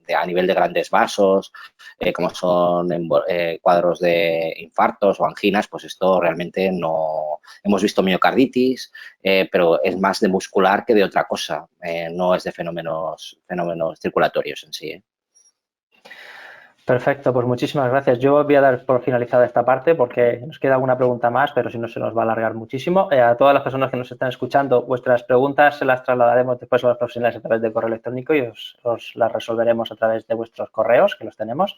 a nivel de grandes vasos, como son cuadros de infartos o anginas, pues esto realmente no. Hemos visto miocarditis, pero es más de muscular que de otra cosa, no es de fenómenos circulatorios en sí. Perfecto, pues muchísimas gracias. Yo voy a dar por finalizada esta parte porque nos queda alguna pregunta más, pero si no se nos va a alargar muchísimo. A todas las personas que nos están escuchando, vuestras preguntas se las trasladaremos después a los profesionales a través de correo electrónico y os las resolveremos a través de vuestros correos, que los tenemos.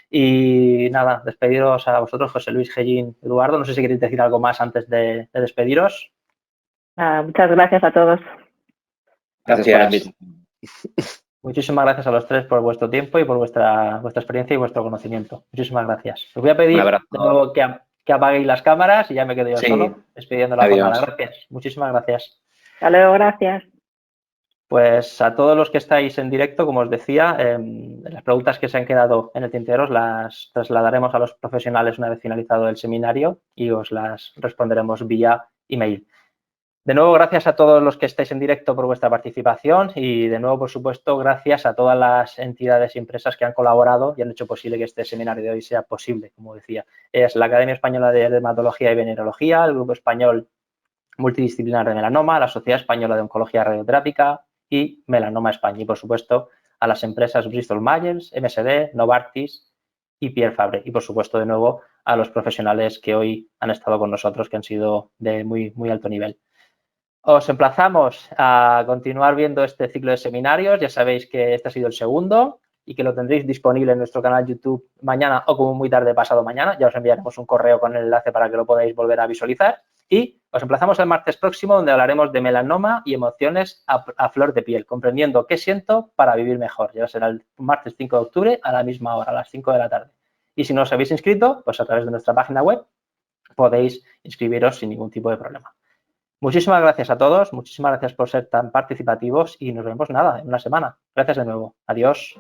Y nada, despediros a vosotros, José Luis, Jean, Eduardo. No sé si queréis decir algo más antes de despediros. Muchas gracias a todos. Gracias por la invitación. Muchísimas gracias a los tres por vuestro tiempo y por vuestra experiencia y vuestro conocimiento. Muchísimas gracias. Os voy a pedir de nuevo que apaguéis las cámaras y ya me quedo yo solo despidiendo la jornada. Gracias. Muchísimas gracias. Hasta luego, gracias. Pues a todos los que estáis en directo, como os decía, las preguntas que se han quedado en el tintero las trasladaremos a los profesionales una vez finalizado el seminario y os las responderemos vía email. De nuevo, gracias a todos los que estáis en directo por vuestra participación y, de nuevo, por supuesto, gracias a todas las entidades y empresas que han colaborado y han hecho posible que este seminario de hoy sea posible, como decía. Es la Academia Española de Dermatología y Venerología, el Grupo Español Multidisciplinar de Melanoma, la Sociedad Española de Oncología Radioterápica y Melanoma España. Y, por supuesto, a las empresas Bristol Myers, MSD, Novartis y Pierre Fabre. Y, por supuesto, de nuevo, a los profesionales que hoy han estado con nosotros, que han sido de muy, muy alto nivel. Os emplazamos a continuar viendo este ciclo de seminarios. Ya sabéis que este ha sido el segundo y que lo tendréis disponible en nuestro canal YouTube mañana o como muy tarde pasado mañana. Ya os enviaremos un correo con el enlace para que lo podáis volver a visualizar. Y os emplazamos el martes próximo, donde hablaremos de melanoma y emociones a flor de piel, comprendiendo qué siento para vivir mejor. Ya será el martes 5 de octubre a la misma hora, a las 5 de la tarde. Y si no os habéis inscrito, pues a través de nuestra página web podéis inscribiros sin ningún tipo de problema. Muchísimas gracias a todos, muchísimas gracias por ser tan participativos y nos vemos en una semana. Gracias de nuevo. Adiós.